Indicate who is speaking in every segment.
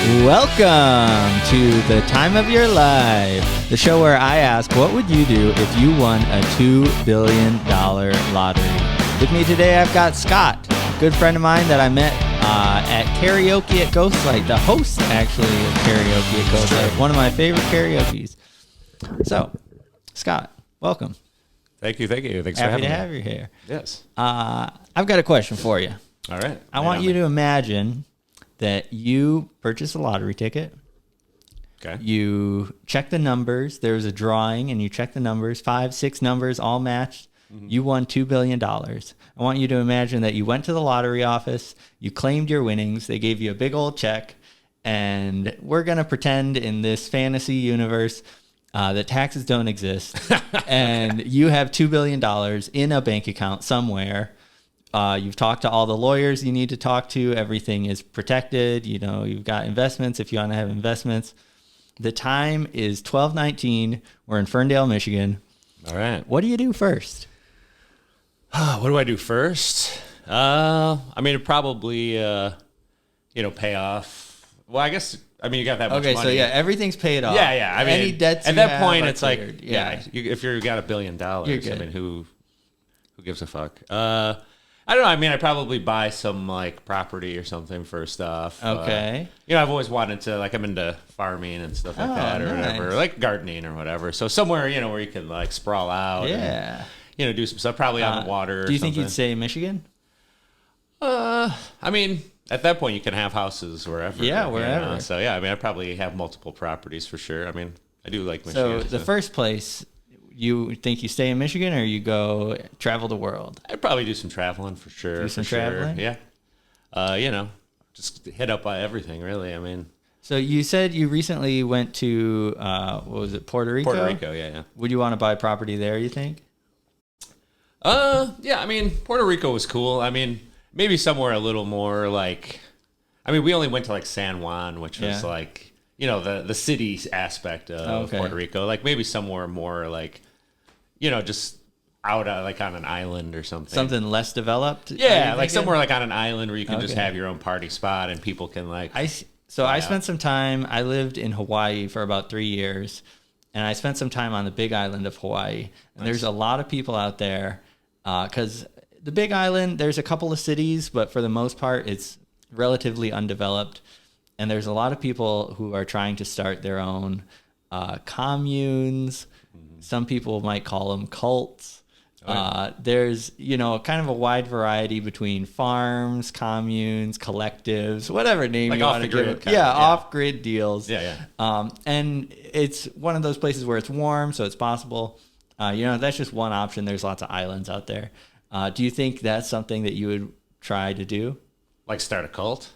Speaker 1: Welcome to the time of your life, the show where I ask, what would you do if you won a $2 billion lottery? With me today, I've got Scott, a good friend of mine that I met at karaoke at Ghostlight, the host, actually, of karaoke at Ghostlight, one of my favorite karaoke's. So, Scott, welcome.
Speaker 2: Thank you. Thanks for
Speaker 1: Happy
Speaker 2: having
Speaker 1: to
Speaker 2: me.
Speaker 1: have you here.
Speaker 2: Yes.
Speaker 1: I've got a question for you.
Speaker 2: All right.
Speaker 1: I want you to imagine that you purchase a lottery ticket.
Speaker 2: Okay.
Speaker 1: You check the numbers. There's a drawing, and you check the numbers. 5, 6 numbers, all matched. Mm-hmm. You won $2 billion. I want you to imagine that you went to the lottery office. You claimed your winnings. They gave you a big old check. And we're going to pretend in this fantasy universe that taxes don't exist. And you have $2 billion in a bank account somewhere. You've talked to all the lawyers you need to talk to. Everything is protected. You know, you've got investments if you want to have investments. The time is 12:19. We're in Ferndale, Michigan.
Speaker 2: All right.
Speaker 1: What do you do first?
Speaker 2: What do I do first? I mean, it'd probably, pay off. Well, I guess, you got that much money.
Speaker 1: Okay, so yeah, everything's paid off.
Speaker 2: Yeah. I mean,
Speaker 1: any debts
Speaker 2: at
Speaker 1: you
Speaker 2: that
Speaker 1: have
Speaker 2: point,
Speaker 1: are
Speaker 2: it's
Speaker 1: cleared.
Speaker 2: like, if you've got $1 billion,
Speaker 1: You're good.
Speaker 2: I mean, who gives a fuck? I don't know. I mean, I'd probably buy some property or something first off.
Speaker 1: Okay.
Speaker 2: I've always wanted to, I'm into farming and stuff like that, or whatever, like gardening or whatever. So somewhere, where you can sprawl out.
Speaker 1: Yeah.
Speaker 2: And, do some stuff, probably on the water.
Speaker 1: Do you think you'd say Michigan?
Speaker 2: I mean, at that point, you can have houses wherever.
Speaker 1: Yeah, wherever.
Speaker 2: So yeah, I mean, I probably have multiple properties for sure. I mean, I do like Michigan.
Speaker 1: So the first place. You think you stay in Michigan or you go travel the world?
Speaker 2: I'd probably do some traveling for sure.
Speaker 1: Do some traveling?
Speaker 2: Yeah. Just hit up by everything, really. I mean.
Speaker 1: So you said you recently went to, what was it, Puerto Rico?
Speaker 2: Puerto Rico, yeah.
Speaker 1: Would you want to buy property there, you think?
Speaker 2: Yeah, I mean, Puerto Rico was cool. I mean, maybe somewhere a little more we only went to San Juan, which was the city aspect of Puerto Rico. Maybe somewhere more just out on an island or something.
Speaker 1: Something less developed?
Speaker 2: Yeah, somewhere on an island where you can just have your own party spot and people can
Speaker 1: I spent some time, I lived in Hawaii for about 3 years, and I spent some time on the Big Island of Hawaii. And There's a lot of people out there because the Big Island, there's a couple of cities, but for the most part, it's relatively undeveloped. And there's a lot of people who are trying to start their own communes. Some people might call them cults. There's, kind of a wide variety between farms, communes, collectives, whatever name you want to give it. Off-grid deals. And it's one of those places where it's warm, so it's possible. That's just one option. There's lots of islands out there. Do you think that's something that you would try to do?
Speaker 2: Start a cult?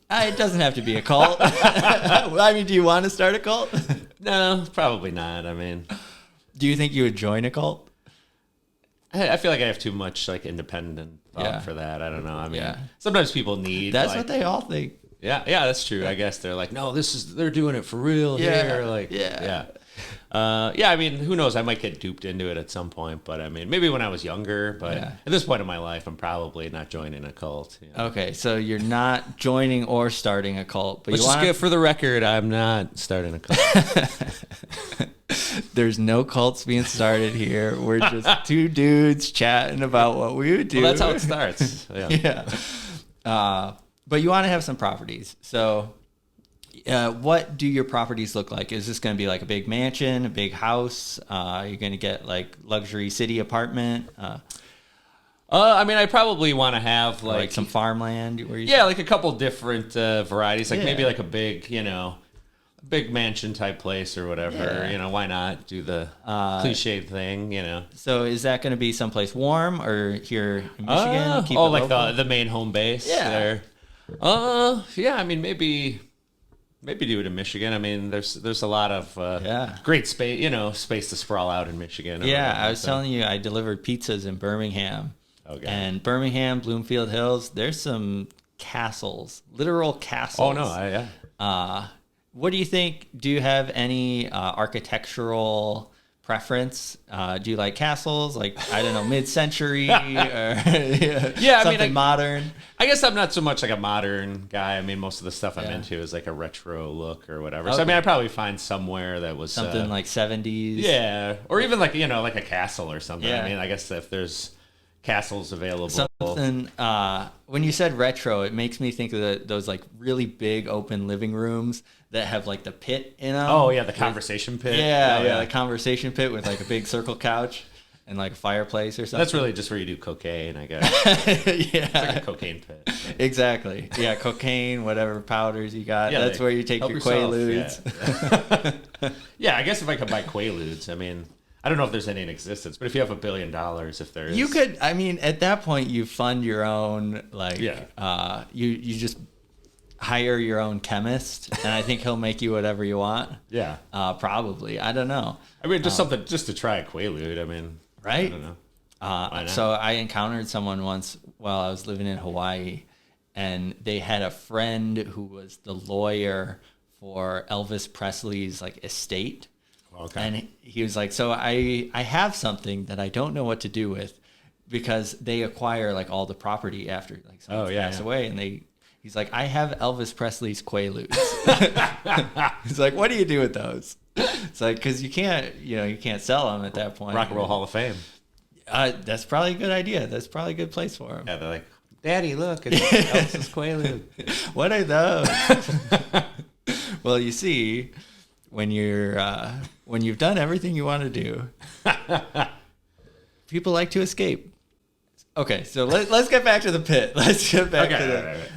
Speaker 1: It doesn't have to be a cult. I mean, do you want to start a cult?
Speaker 2: No, probably not. I mean,
Speaker 1: do you think you would join a cult?
Speaker 2: I feel like I have too much independent thought for that. I don't know. I mean, sometimes people need.
Speaker 1: That's what they all think.
Speaker 2: Yeah, that's true. I guess they're no, they're doing it for real here. I mean, who knows? I might get duped into it at some point, but I mean, maybe when I was younger. But at this point in my life, I'm probably not joining a cult.
Speaker 1: Okay, so you're not joining or starting a cult, but
Speaker 2: let's just get for the record, I'm not starting a cult.
Speaker 1: There's no cults being started here. We're just two dudes chatting about what we would do.
Speaker 2: Well, that's how it starts.
Speaker 1: But you want to have some properties. So what do your properties look like? Is this going to be a big mansion, a big house? Are you going to get luxury city apartment?
Speaker 2: I mean, I probably want to have
Speaker 1: some farmland. Where
Speaker 2: a couple different varieties. Maybe a big, big mansion type place or whatever. Why not do the cliche thing?
Speaker 1: So is that going to be someplace warm or here in Michigan? Keep it
Speaker 2: the main home base. There. I mean, maybe do it in Michigan. I mean, there's a lot of great space, space to sprawl out in Michigan.
Speaker 1: I was telling you, I delivered pizzas in Birmingham.
Speaker 2: Okay.
Speaker 1: And Birmingham, Bloomfield Hills, there's some castles, literal castles.
Speaker 2: Oh no,
Speaker 1: What do you think? Do you have any architectural preference? Do you like castles? Like, I don't know, mid-century or
Speaker 2: yeah,
Speaker 1: something modern?
Speaker 2: I guess I'm not so much like a modern guy. I mean, most of the stuff I'm into is like a retro look or whatever. Okay. So I mean, I'd probably find somewhere that was
Speaker 1: something like 70s.
Speaker 2: Yeah, or even like like a castle or something. Yeah. I mean, I guess if there's castles available.
Speaker 1: Something. When you said retro, it makes me think of those like really big open living rooms that have like the pit in them.
Speaker 2: Oh yeah, the conversation pit.
Speaker 1: Yeah, the conversation pit with like a big circle couch and like a fireplace or something.
Speaker 2: That's really just where you do cocaine, I guess.
Speaker 1: Yeah,
Speaker 2: it's like a cocaine pit.
Speaker 1: Exactly. Yeah, cocaine, whatever powders you got. Yeah, that's where you take your Quaaludes.
Speaker 2: Yeah. Yeah, I guess if I could buy Quaaludes, I mean, I don't know if there's any in existence, but if you have $1 billion, if there is,
Speaker 1: you could. I mean, at that point, you fund your own. Like, you just hire your own chemist, and I think he'll make you whatever you want.
Speaker 2: Yeah.
Speaker 1: Probably. I don't know.
Speaker 2: I mean, just something just to try a Quaalude. I mean,
Speaker 1: right?
Speaker 2: I don't know.
Speaker 1: So I encountered someone once while I was living in Hawaii, and they had a friend who was the lawyer for Elvis Presley's like estate.
Speaker 2: Okay.
Speaker 1: And he was like, so I have something that I don't know what to do with, because they acquire like all the property after like someone's passed away, and he's like, I have Elvis Presley's Quaaludes. He's like, what do you do with those? It's like, because you can't sell them at that point.
Speaker 2: Rock and Roll Hall of Fame.
Speaker 1: That's probably a good idea. That's probably a good place for them.
Speaker 2: Yeah, they're like, Daddy, look, it's Elvis's Quaalude.
Speaker 1: What are those? Well, you see, when you've done everything you want to do, people like to escape. Okay, so let's get back to the pit. Let's get back to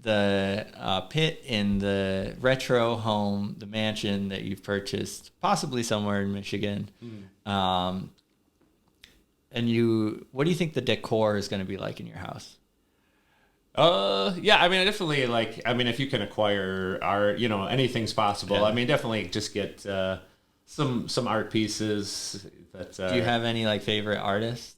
Speaker 1: the pit in the retro home, the mansion that you've purchased, possibly somewhere in Michigan. And what do you think the decor is going to be like in your house?
Speaker 2: Yeah, I mean, definitely if you can acquire art, anything's possible. Yeah. I mean, definitely just get some art pieces.
Speaker 1: Do you have any like favorite artists?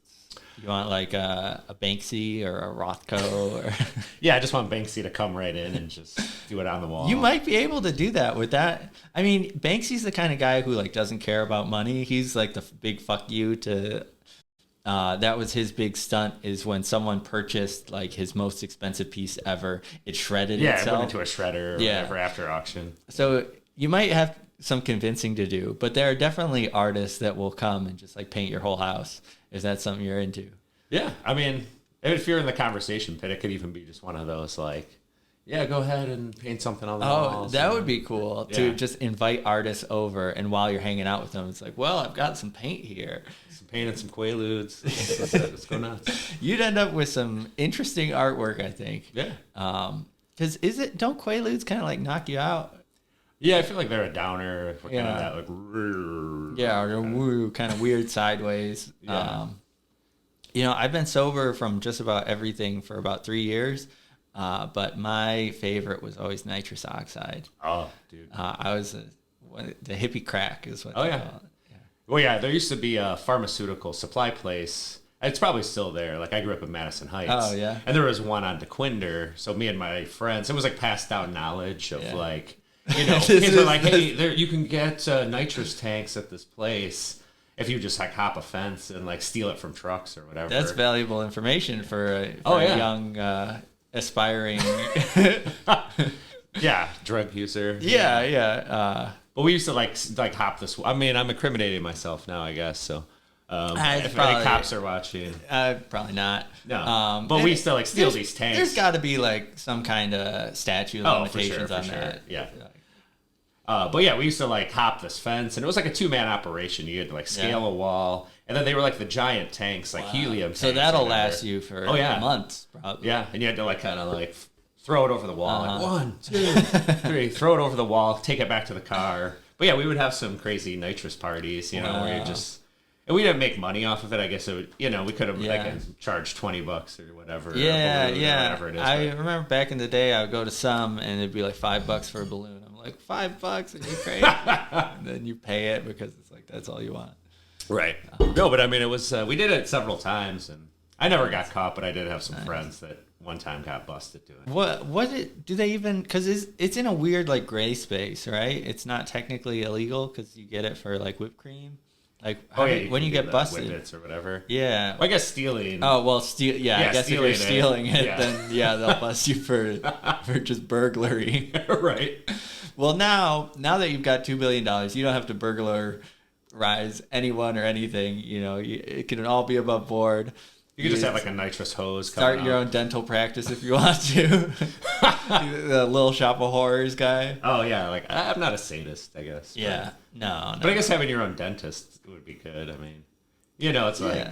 Speaker 1: You want like a Banksy or a Rothko? Or
Speaker 2: Yeah, I just want Banksy to come right in and just do it on the wall.
Speaker 1: You might be able to do that with that. I mean, Banksy's the kind of guy who like doesn't care about money. He's like the big fuck you to. That was his big stunt, is when someone purchased like his most expensive piece ever, it shredded itself.
Speaker 2: Yeah, it went into a shredder or whatever after auction.
Speaker 1: So you might have some convincing to do, but there are definitely artists that will come and just like paint your whole house. Is that something you're into?
Speaker 2: Yeah, I mean, if you're in the conversation pit, it could even be just one of those like, yeah, go ahead and paint something on the wall.
Speaker 1: Oh, that would be cool to just invite artists over, and while you're hanging out with them, it's like, well, I've got some paint here.
Speaker 2: Some paint and some Quaaludes. Let's go nuts.
Speaker 1: You'd end up with some interesting artwork, I think.
Speaker 2: Yeah.
Speaker 1: Because don't Quaaludes kind of like knock you out?
Speaker 2: Yeah, I feel like they're a downer. Kind of that like,
Speaker 1: or they're kind of weird sideways. Yeah. I've been sober from just about everything for about 3 years. But my favorite was always nitrous oxide.
Speaker 2: Oh, dude.
Speaker 1: I was the hippie crack is what they call it. Yeah.
Speaker 2: Well, yeah, there used to be a pharmaceutical supply place. It's probably still there. Like, I grew up in Madison Heights.
Speaker 1: Oh, yeah.
Speaker 2: And there was one on DeQuinder. So me and my friends, it was like passed down knowledge of like, kids were like, hey, you can get nitrous tanks at this place if you just like hop a fence and like steal it from trucks or whatever.
Speaker 1: That's valuable information for a young aspiring
Speaker 2: drug user.
Speaker 1: Yeah.
Speaker 2: But we used to like hop this. I mean, I'm incriminating myself now, I guess. So if any cops are watching,
Speaker 1: probably not.
Speaker 2: No, but we used to like steal these tanks.
Speaker 1: There's got to be like some kind of statute of limitations on that.
Speaker 2: Yeah. But yeah, we used to like hop this fence, and it was like a 2-man operation. You had to like scale a wall, and then they were like the giant tanks, like helium tanks.
Speaker 1: So that'll last you for months, probably.
Speaker 2: Yeah, and you had to like kind of like throw it over the wall. Like 1, 2, 3, throw it over the wall, take it back to the car. But yeah, we would have some crazy nitrous parties, where you just. And we didn't make money off of it. I guess it would, we could have charged $20 or whatever.
Speaker 1: Yeah,
Speaker 2: or whatever it is.
Speaker 1: I remember back in the day, I would go to some, and it'd be like $5 for a balloon. I'm like, $5, and you pay it, and then you pay it because it's like that's all you want.
Speaker 2: Right. No, but I mean, it was. We did it several times, and I never got caught, but I did have some friends that one time got busted doing it.
Speaker 1: Do they even? Because it's in a weird like gray space, right? It's not technically illegal because you get it for like whipped cream. Like, when
Speaker 2: can
Speaker 1: you
Speaker 2: do
Speaker 1: get
Speaker 2: the
Speaker 1: busted,
Speaker 2: whippets or whatever.
Speaker 1: yeah.
Speaker 2: Well, I guess stealing.
Speaker 1: Oh well, I guess if you're stealing it,
Speaker 2: yeah.
Speaker 1: then they'll bust you for just burglary.
Speaker 2: Right.
Speaker 1: Well, now that you've got $2 billion, you don't have to burglarize anyone or anything. It can all be above board.
Speaker 2: You can just have like a nitrous hose.
Speaker 1: Start your own dental practice if you want to. The Little Shop of Horrors guy.
Speaker 2: Oh yeah, like I'm not a sadist, I guess.
Speaker 1: Yeah, no.
Speaker 2: But I guess having your own dentist would be good. I mean, it's like,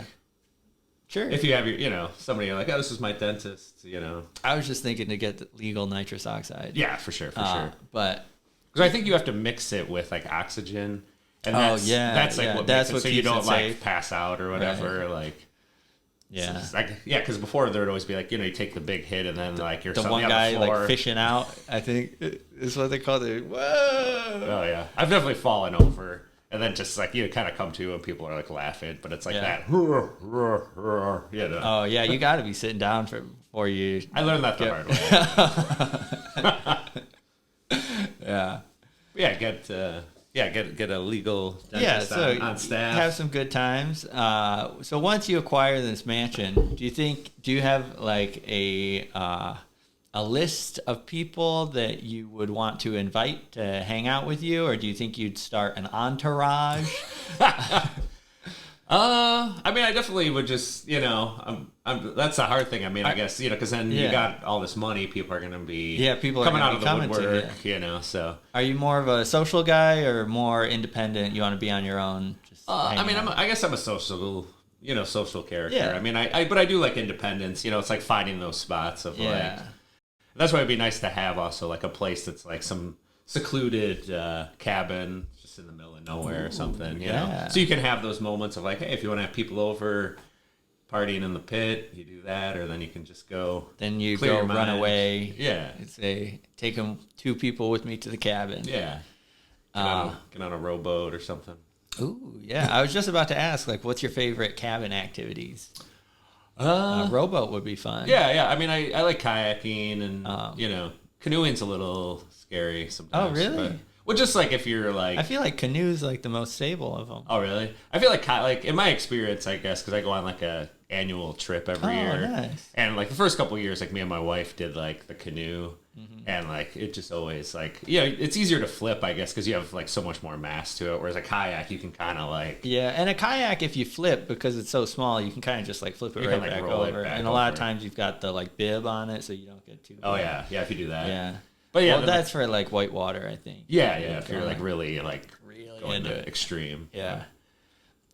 Speaker 1: sure.
Speaker 2: If you have somebody you're like, oh, this is my dentist.
Speaker 1: I was just thinking to get the legal nitrous oxide.
Speaker 2: Yeah, for sure.
Speaker 1: But
Speaker 2: because I think you have to mix it with like oxygen, and that's like what makes it so you don't like pass out or whatever. Right. Like.
Speaker 1: Yeah.
Speaker 2: So because before there would always be like, you take the big hit and then like you're
Speaker 1: the one guy like fishing out, I think is what they call it. Whoa!
Speaker 2: Oh yeah, I've definitely fallen over and then just like you kind of come to and people are like laughing, but it's like that.
Speaker 1: Oh yeah, you got to be sitting down before you.
Speaker 2: I learned that the hard way. Yeah. Get a legal dentist on staff.
Speaker 1: Have some good times. So once you acquire this mansion, do you have like a list of people that you would want to invite to hang out with you, or do you think you'd start an entourage?
Speaker 2: I mean, I definitely would just, that's the hard thing. I mean, I guess, because then you got all this money, people are going to be
Speaker 1: people
Speaker 2: coming
Speaker 1: are
Speaker 2: out of the woodwork, so.
Speaker 1: Are you more of a social guy or more independent? You want to be on your own?
Speaker 2: I mean, I guess I'm a social character.
Speaker 1: Yeah.
Speaker 2: I mean, but I do like independence, it's like finding those spots of like, that's why it'd be nice to have also like a place that's like some secluded cabin in the middle of nowhere or something, you know? So you can have those moments of like, hey, if you want to have people over partying in the pit, you do that, or then you can just go.
Speaker 1: Then you go run away.
Speaker 2: Yeah.
Speaker 1: Say, take them 2 people with me to the cabin.
Speaker 2: Yeah. Get on a rowboat or something.
Speaker 1: Ooh, yeah. I was just about to ask, like, what's your favorite cabin activities? Rowboat would be fun.
Speaker 2: Yeah. I mean, I like kayaking and, canoeing's a little scary sometimes.
Speaker 1: Oh, really?
Speaker 2: Well, just like if you're like...
Speaker 1: I feel like canoe's like the most stable of them.
Speaker 2: Oh, really? I feel like in my experience, I guess, because I go on like a annual trip every year.
Speaker 1: Nice.
Speaker 2: And like the first couple of years, like me and my wife did like the canoe. And like it just always like, it's easier to flip, I guess, because you have like so much more mass to it. Whereas a kayak, you can kind of like...
Speaker 1: Yeah, and a kayak, if you flip, because it's so small, you can kind of just like flip it right back over. And a lot of times you've got the like bib on it, so you don't get too...
Speaker 2: Oh, yeah, if you do that.
Speaker 1: Yeah.
Speaker 2: But
Speaker 1: well, that's for like white water, I think.
Speaker 2: Yeah, if you're like really going
Speaker 1: into
Speaker 2: it. Extreme.
Speaker 1: Yeah.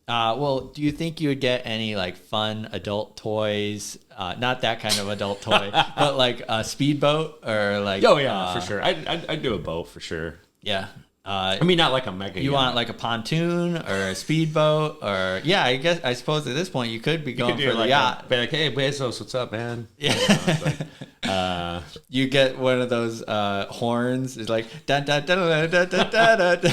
Speaker 1: Well, do you think you would get any like fun adult toys? Not that kind of adult toy, but like a speedboat or like.
Speaker 2: Oh yeah, for sure. I'd do a boat for sure.
Speaker 1: Yeah.
Speaker 2: I mean, not like a mega.
Speaker 1: You want like a pontoon or a speedboat or I suppose at this point you could be going for the yacht.
Speaker 2: Be like, hey Bezos, what's up, man?
Speaker 1: Yeah. You get one of those horns. It's like da da da da da da da.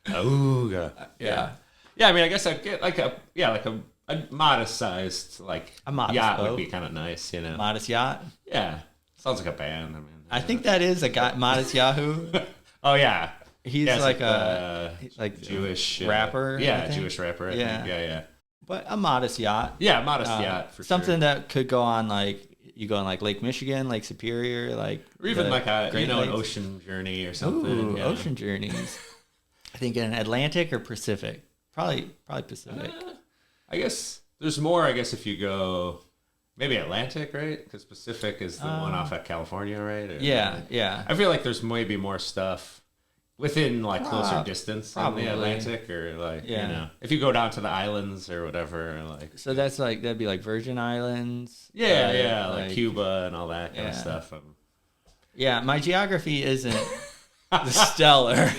Speaker 2: Oh yeah. Yeah, I mean, I guess I'd get like a modest sized yacht boat would be kind of nice,
Speaker 1: Modest yacht.
Speaker 2: Yeah, sounds like a band. I mean,
Speaker 1: I think that is a guy, Modest Yahoo.
Speaker 2: Oh yeah,
Speaker 1: he's like a
Speaker 2: Jewish
Speaker 1: rapper.
Speaker 2: Yeah, Jewish rapper. I think. Yeah.
Speaker 1: But a modest yacht.
Speaker 2: Yeah, modest yacht for
Speaker 1: something that could go on you go on like Lake Michigan, Lake Superior,
Speaker 2: or even like an ocean journey or something.
Speaker 1: Ooh, ocean journeys. I think in Atlantic or Pacific. Probably Pacific.
Speaker 2: I guess there's more. I guess if you go. Maybe Atlantic, right? Because Pacific is the one off at California, right? Or,
Speaker 1: yeah.
Speaker 2: I feel like there's maybe more stuff within closer distance on the Atlantic, or if you go down to the islands or whatever,
Speaker 1: So that's that'd be like Virgin Islands.
Speaker 2: Yeah, like Cuba and all that kind of stuff.
Speaker 1: Yeah, my geography isn't stellar,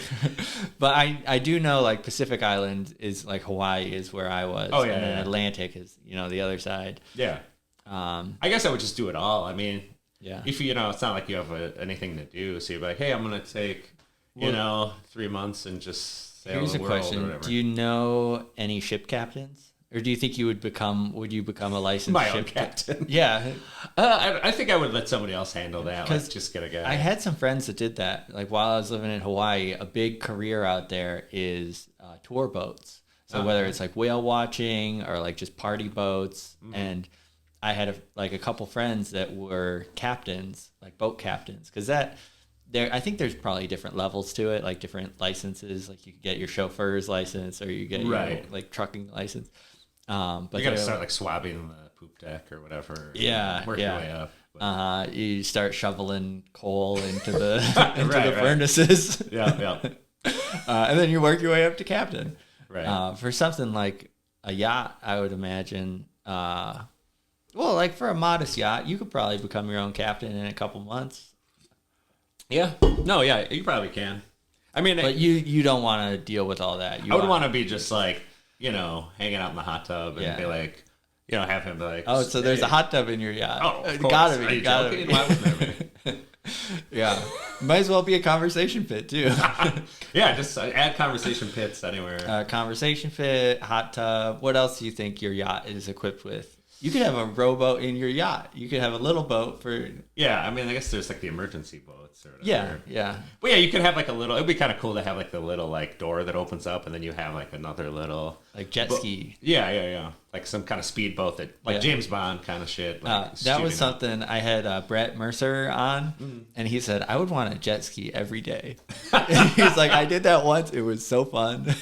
Speaker 1: but I do know like Pacific Island is like Hawaii is where I was.
Speaker 2: Oh yeah,
Speaker 1: and then Atlantic is the other side.
Speaker 2: Yeah. I guess I would just do it all. I mean, if it's not like you have anything to do, so you're like, hey, I'm gonna take 3 months and just sail
Speaker 1: here's
Speaker 2: the
Speaker 1: a
Speaker 2: world
Speaker 1: question:
Speaker 2: or whatever.
Speaker 1: do you know any ship captains Or do you think would you become a licensed
Speaker 2: my own
Speaker 1: ship
Speaker 2: captain?
Speaker 1: Yeah.
Speaker 2: I think I would let somebody else handle that. Like, just get a guy.
Speaker 1: I had some friends that did that. Like while I was living in Hawaii, a big career out there is tour boats. So whether it's like whale watching or like just party boats, and I had a couple friends that were captains, like boat captains, because I think there's probably different levels to it, like different licenses. Like you could get your chauffeur's license, or you get your like trucking license. But
Speaker 2: you got to start like swabbing the poop deck or whatever.
Speaker 1: Yeah,
Speaker 2: work your way up.
Speaker 1: You start shoveling coal into the furnaces.
Speaker 2: Yeah.
Speaker 1: And then you work your way up to captain.
Speaker 2: Right.
Speaker 1: For something like a yacht, I would imagine. Well, like for a modest yacht, you could probably become your own captain in a couple months.
Speaker 2: Yeah. No, yeah, you probably can. I mean,
Speaker 1: but you don't want to deal with all that.
Speaker 2: I would want to be just like, hanging out in the hot tub and be like, have him be like,
Speaker 1: oh, so there's a hot tub in your yacht.
Speaker 2: Oh, of course.
Speaker 1: Gotta be.
Speaker 2: Are you
Speaker 1: gotta
Speaker 2: joking?
Speaker 1: be.
Speaker 2: Why wouldn't there be?
Speaker 1: Yeah. Might as well be a conversation pit, too.
Speaker 2: Yeah, just add conversation pits anywhere.
Speaker 1: Conversation pit, hot tub. What else do you think your yacht is equipped with? You could have a rowboat in your yacht. You could have a little boat for...
Speaker 2: Yeah, I mean, I guess there's like the emergency boats or whatever.
Speaker 1: Yeah.
Speaker 2: But yeah, you could have like a little... It'd be kind of cool to have like the little like door that opens up and then you have like another little...
Speaker 1: Like jet ski.
Speaker 2: Yeah. Like some kind of speedboat that... Like James Bond kind of shit. Like
Speaker 1: that was something I had Brett Mercer on, and he said, I would want a jet ski every day. He's like, I did that once. It was so fun.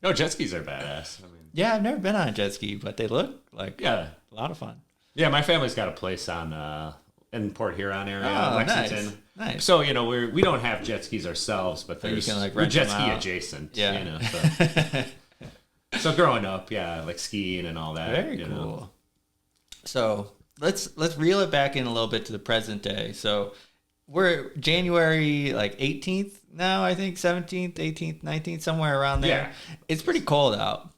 Speaker 2: No, jet skis are badass. I mean,
Speaker 1: yeah, I've never been on a jet ski, but they look like a lot of fun.
Speaker 2: Yeah, my family's got a place on in Port Huron area, Lexington.
Speaker 1: Nice.
Speaker 2: So we don't have jet skis ourselves, but
Speaker 1: you can like
Speaker 2: we're
Speaker 1: rent
Speaker 2: jet
Speaker 1: them
Speaker 2: ski
Speaker 1: out.
Speaker 2: adjacent.
Speaker 1: Yeah.
Speaker 2: So growing up, like skiing and all that.
Speaker 1: Very cool. So let's reel it back in a little bit to the present day. So we're January like 18th now, I think 17th, 18th, 19th, somewhere around there. Yeah. It's pretty cold out.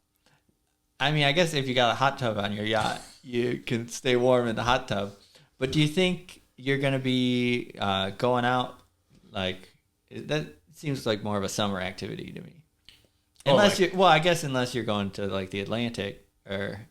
Speaker 1: I mean, I guess if you got a hot tub on your yacht, you can stay warm in the hot tub. But do you think you're going to be going out? Like, that seems like more of a summer activity to me. Unless unless you're going to like the Atlantic or...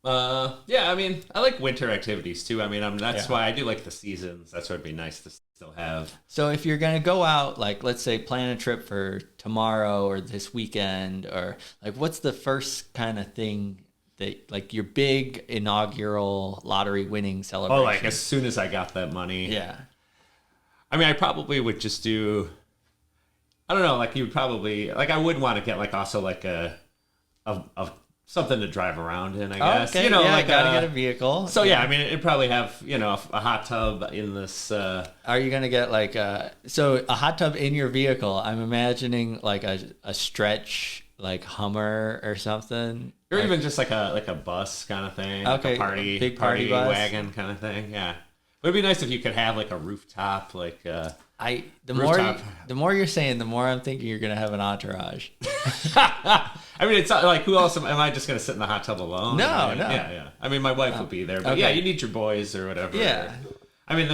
Speaker 2: yeah, I mean, I like winter activities too. I mean, that's why I do like the seasons. That's what it'd be nice to still have.
Speaker 1: So if you're going to go out, like, let's say plan a trip for tomorrow or this weekend, or like, what's the first kind of thing that, like, your big inaugural lottery winning celebration?
Speaker 2: Oh, like as soon as I got that money.
Speaker 1: Yeah.
Speaker 2: I mean, I probably would just do, I don't know, like you would probably, like I would want to get like also like a something to drive around in, I guess.
Speaker 1: Okay. Like gotta get a vehicle.
Speaker 2: So yeah, I mean, it'd probably have a hot tub in this.
Speaker 1: Are you gonna get like a hot tub in your vehicle? I'm imagining like a stretch like Hummer or something,
Speaker 2: or even just like a bus kind of thing.
Speaker 1: Okay,
Speaker 2: like a
Speaker 1: big party bus.
Speaker 2: Wagon kind of thing. Yeah, but it'd be nice if you could have like a rooftop, like.
Speaker 1: The more you're saying, the more I'm thinking you're gonna have an entourage.
Speaker 2: I mean, it's not like, who else am I just gonna sit in the hot tub alone?
Speaker 1: No.
Speaker 2: Yeah. I mean, my wife would be there, but yeah, you need your boys or whatever.
Speaker 1: Yeah.
Speaker 2: I mean,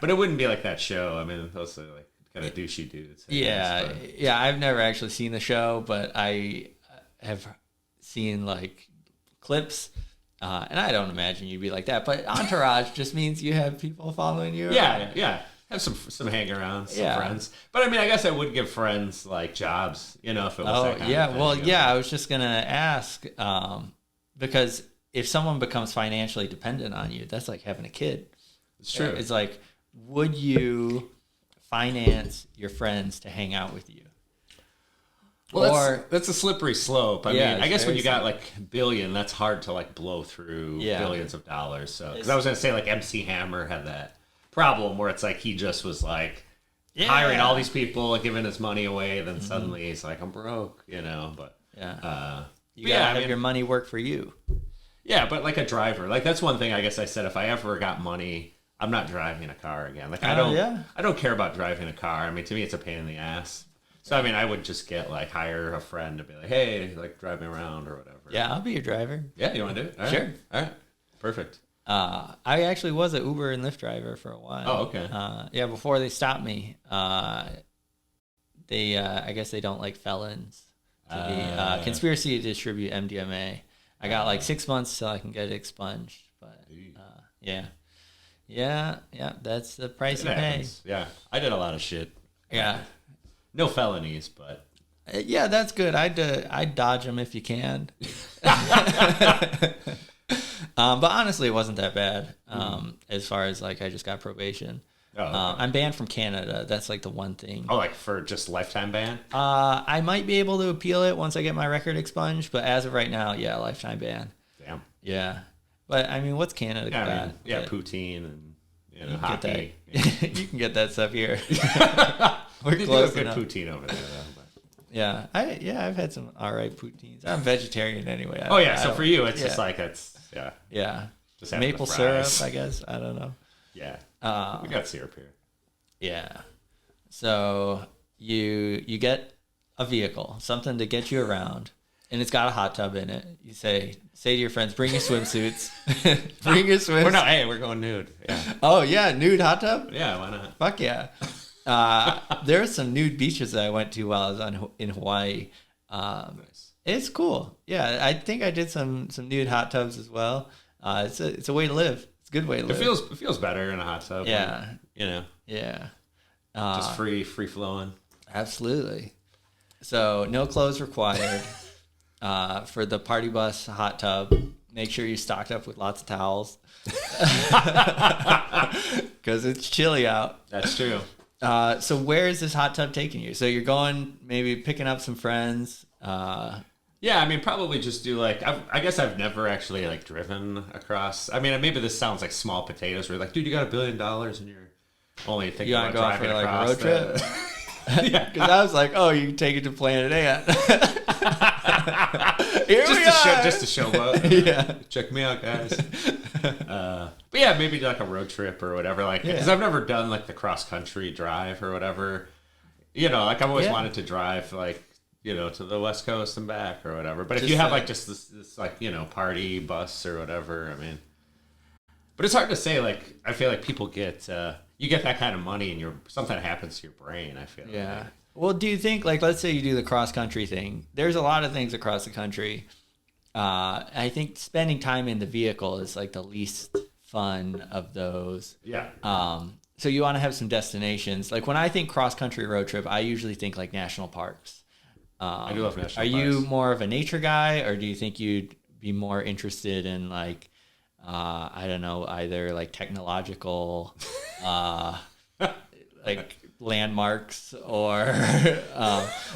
Speaker 2: but it wouldn't be like that show. I mean, those are like kind of douchey dudes.
Speaker 1: Yeah. I've never actually seen the show, but I have seen like clips. And I don't imagine you'd be like that. But entourage just means you have people following you.
Speaker 2: Yeah. Have some hang-arounds, some friends. But I mean, I guess I would give friends like jobs, if it was that kind of thing.
Speaker 1: I was just gonna ask, because if someone becomes financially dependent on you, that's like having a kid.
Speaker 2: It's true.
Speaker 1: It's like, would you finance your friends to hang out with you?
Speaker 2: Well, that's a slippery slope. I mean, I guess when you got like billion, that's hard to like blow through billions of dollars. So, because I was gonna say like MC Hammer had that problem where it's like he just was like hiring all these people and giving his money away, then suddenly he's like, I'm broke, but
Speaker 1: you gotta have your money work for you.
Speaker 2: Yeah, but like a driver, like that's one thing I guess I said, if I ever got money, I'm not driving a car again. Like I don't care about driving a car. I mean, to me it's a pain in the ass. So I mean, I would just hire a friend to be like, hey, like drive me around or whatever.
Speaker 1: Yeah, I'll be your driver.
Speaker 2: Yeah, you want to do it? All right.
Speaker 1: Sure.
Speaker 2: All right. Perfect.
Speaker 1: I actually was an Uber and Lyft driver for a while.
Speaker 2: Oh, okay.
Speaker 1: Before they stopped me, they I guess they don't like felons. Conspiracy to distribute MDMA. I got like 6 months till I can get it expunged. But yeah. That's the price you pay.
Speaker 2: Yeah, I did a lot of shit.
Speaker 1: Yeah,
Speaker 2: no felonies, but
Speaker 1: yeah, that's good. I'd dodge them if you can. But honestly, it wasn't that bad. As far as like I just got probation. Oh, okay. I'm banned from Canada. That's like the one thing.
Speaker 2: Oh, like for just lifetime ban?
Speaker 1: I might be able to appeal it once I get my record expunged, but as of right now, yeah, lifetime ban.
Speaker 2: Damn.
Speaker 1: Yeah, but I mean, what's Canada got?
Speaker 2: Poutine and
Speaker 1: hockey. You can get that stuff here.
Speaker 2: We're close good poutine over there, though. But.
Speaker 1: Yeah, I've had some all right poutines. I'm vegetarian anyway.
Speaker 2: So for you, it's just like
Speaker 1: yeah.
Speaker 2: Just
Speaker 1: maple syrup, I guess. I don't know.
Speaker 2: Yeah, we got syrup here.
Speaker 1: Yeah, so you get a vehicle, something to get you around, and it's got a hot tub in it. You say to your friends, bring your swimsuits. Bring your swimsuits.
Speaker 2: We're going nude. Yeah.
Speaker 1: Oh yeah, nude hot tub.
Speaker 2: Yeah, why not?
Speaker 1: Fuck yeah. There are some nude beaches that I went to while I was in Hawaii. Nice. It's cool. Yeah, I think I did some nude hot tubs as well. It's a way to live. It's a good way to live.
Speaker 2: It feels better in a hot tub.
Speaker 1: Yeah.
Speaker 2: When,
Speaker 1: Yeah.
Speaker 2: Just free flowing.
Speaker 1: Absolutely. So no clothes required. For the party bus hot tub, make sure you're stocked up with lots of towels. Because it's chilly out.
Speaker 2: That's true.
Speaker 1: So where is this hot tub taking you? So you're going, maybe picking up some friends.
Speaker 2: Yeah, I mean, probably just do like, I guess I've never actually like driven across. I mean, maybe this sounds like small potatoes where you're like, dude, you got $1 billion and you're only thinking about driving
Speaker 1: for, like,
Speaker 2: across
Speaker 1: a road trip. Yeah, because I was like, oh, you can take it to Planet Ant. Here we are.
Speaker 2: Just to showboat.
Speaker 1: Yeah.
Speaker 2: Check me out, guys. But yeah, maybe do like a road trip or whatever. Like, because I've never done like the cross country drive or whatever. Like I've always wanted to drive like, to the West Coast and back or whatever. But if you have like just this like, party bus or whatever, I mean, but it's hard to say. Like, I feel like people get, you get that kind of money and something happens to your brain, I feel.
Speaker 1: Yeah.
Speaker 2: Like.
Speaker 1: Well, do you think, like, let's say you do the cross country thing. There's a lot of things across the country. I think spending time in the vehicle is like the least fun of those.
Speaker 2: Yeah.
Speaker 1: So you want to have some destinations. Like when I think cross country road trip, I usually think like national parks.
Speaker 2: I do love national parks.
Speaker 1: Are you more of a nature guy, or do you think you'd be more interested in like, I don't know, either like technological, like landmarks, or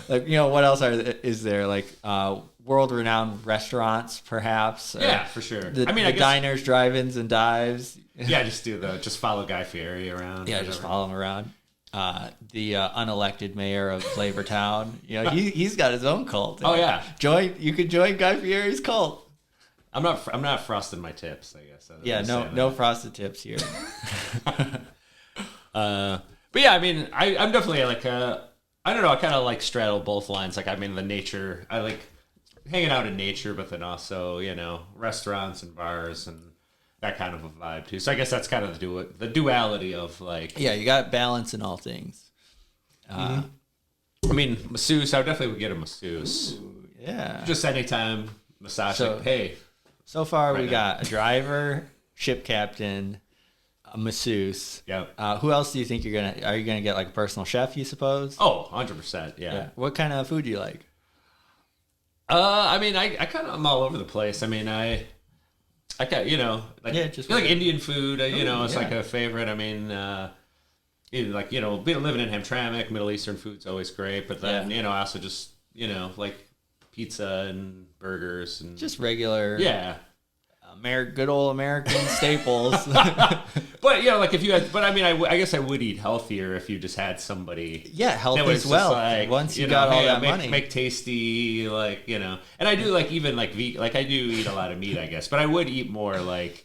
Speaker 1: like what else is there, like world-renowned restaurants, perhaps?
Speaker 2: Yeah, for sure.
Speaker 1: I guess, diners, drive-ins, and dives.
Speaker 2: Yeah, just follow Guy Fieri around.
Speaker 1: Yeah, just follow him around. The unelected mayor of Flavortown, he's got his own cult.
Speaker 2: Oh yeah,
Speaker 1: you could join Guy Fieri's cult.
Speaker 2: I'm not frosting my tips, I guess.
Speaker 1: Yeah, no frosted tips here.
Speaker 2: But yeah, I mean, I'm definitely like I don't know, I kind of like straddle both lines. Like, I mean, the nature, I like hanging out in nature, but then also restaurants and bars and that kind of a vibe too. So I guess that's kind of the duality of like,
Speaker 1: yeah, you got balance in all things.
Speaker 2: I mean, masseuse, I definitely would get a masseuse.
Speaker 1: Ooh, yeah,
Speaker 2: just anytime massage.
Speaker 1: So,
Speaker 2: like, hey,
Speaker 1: so far we got a driver, ship captain, a masseuse.
Speaker 2: Yeah.
Speaker 1: Who else do you think are you gonna get, like a personal chef, you suppose?
Speaker 2: Oh, 100%. Yeah.
Speaker 1: What kind of food do you like?
Speaker 2: I mean, I kind of, I'm all over the place. I mean, I got, just like Indian food, it's like a favorite. I mean, like, living in Hamtramck, Middle Eastern food's always great. But then, I also just, like pizza and burgers and
Speaker 1: just regular.
Speaker 2: Yeah.
Speaker 1: Good old American staples.
Speaker 2: But like if you had, but I mean, I guess I would eat healthier if you just had somebody.
Speaker 1: Yeah, healthy as well.
Speaker 2: Like,
Speaker 1: once you got all that money,
Speaker 2: make tasty, like and I do like even like like I do eat a lot of meat, I guess, but I would eat more like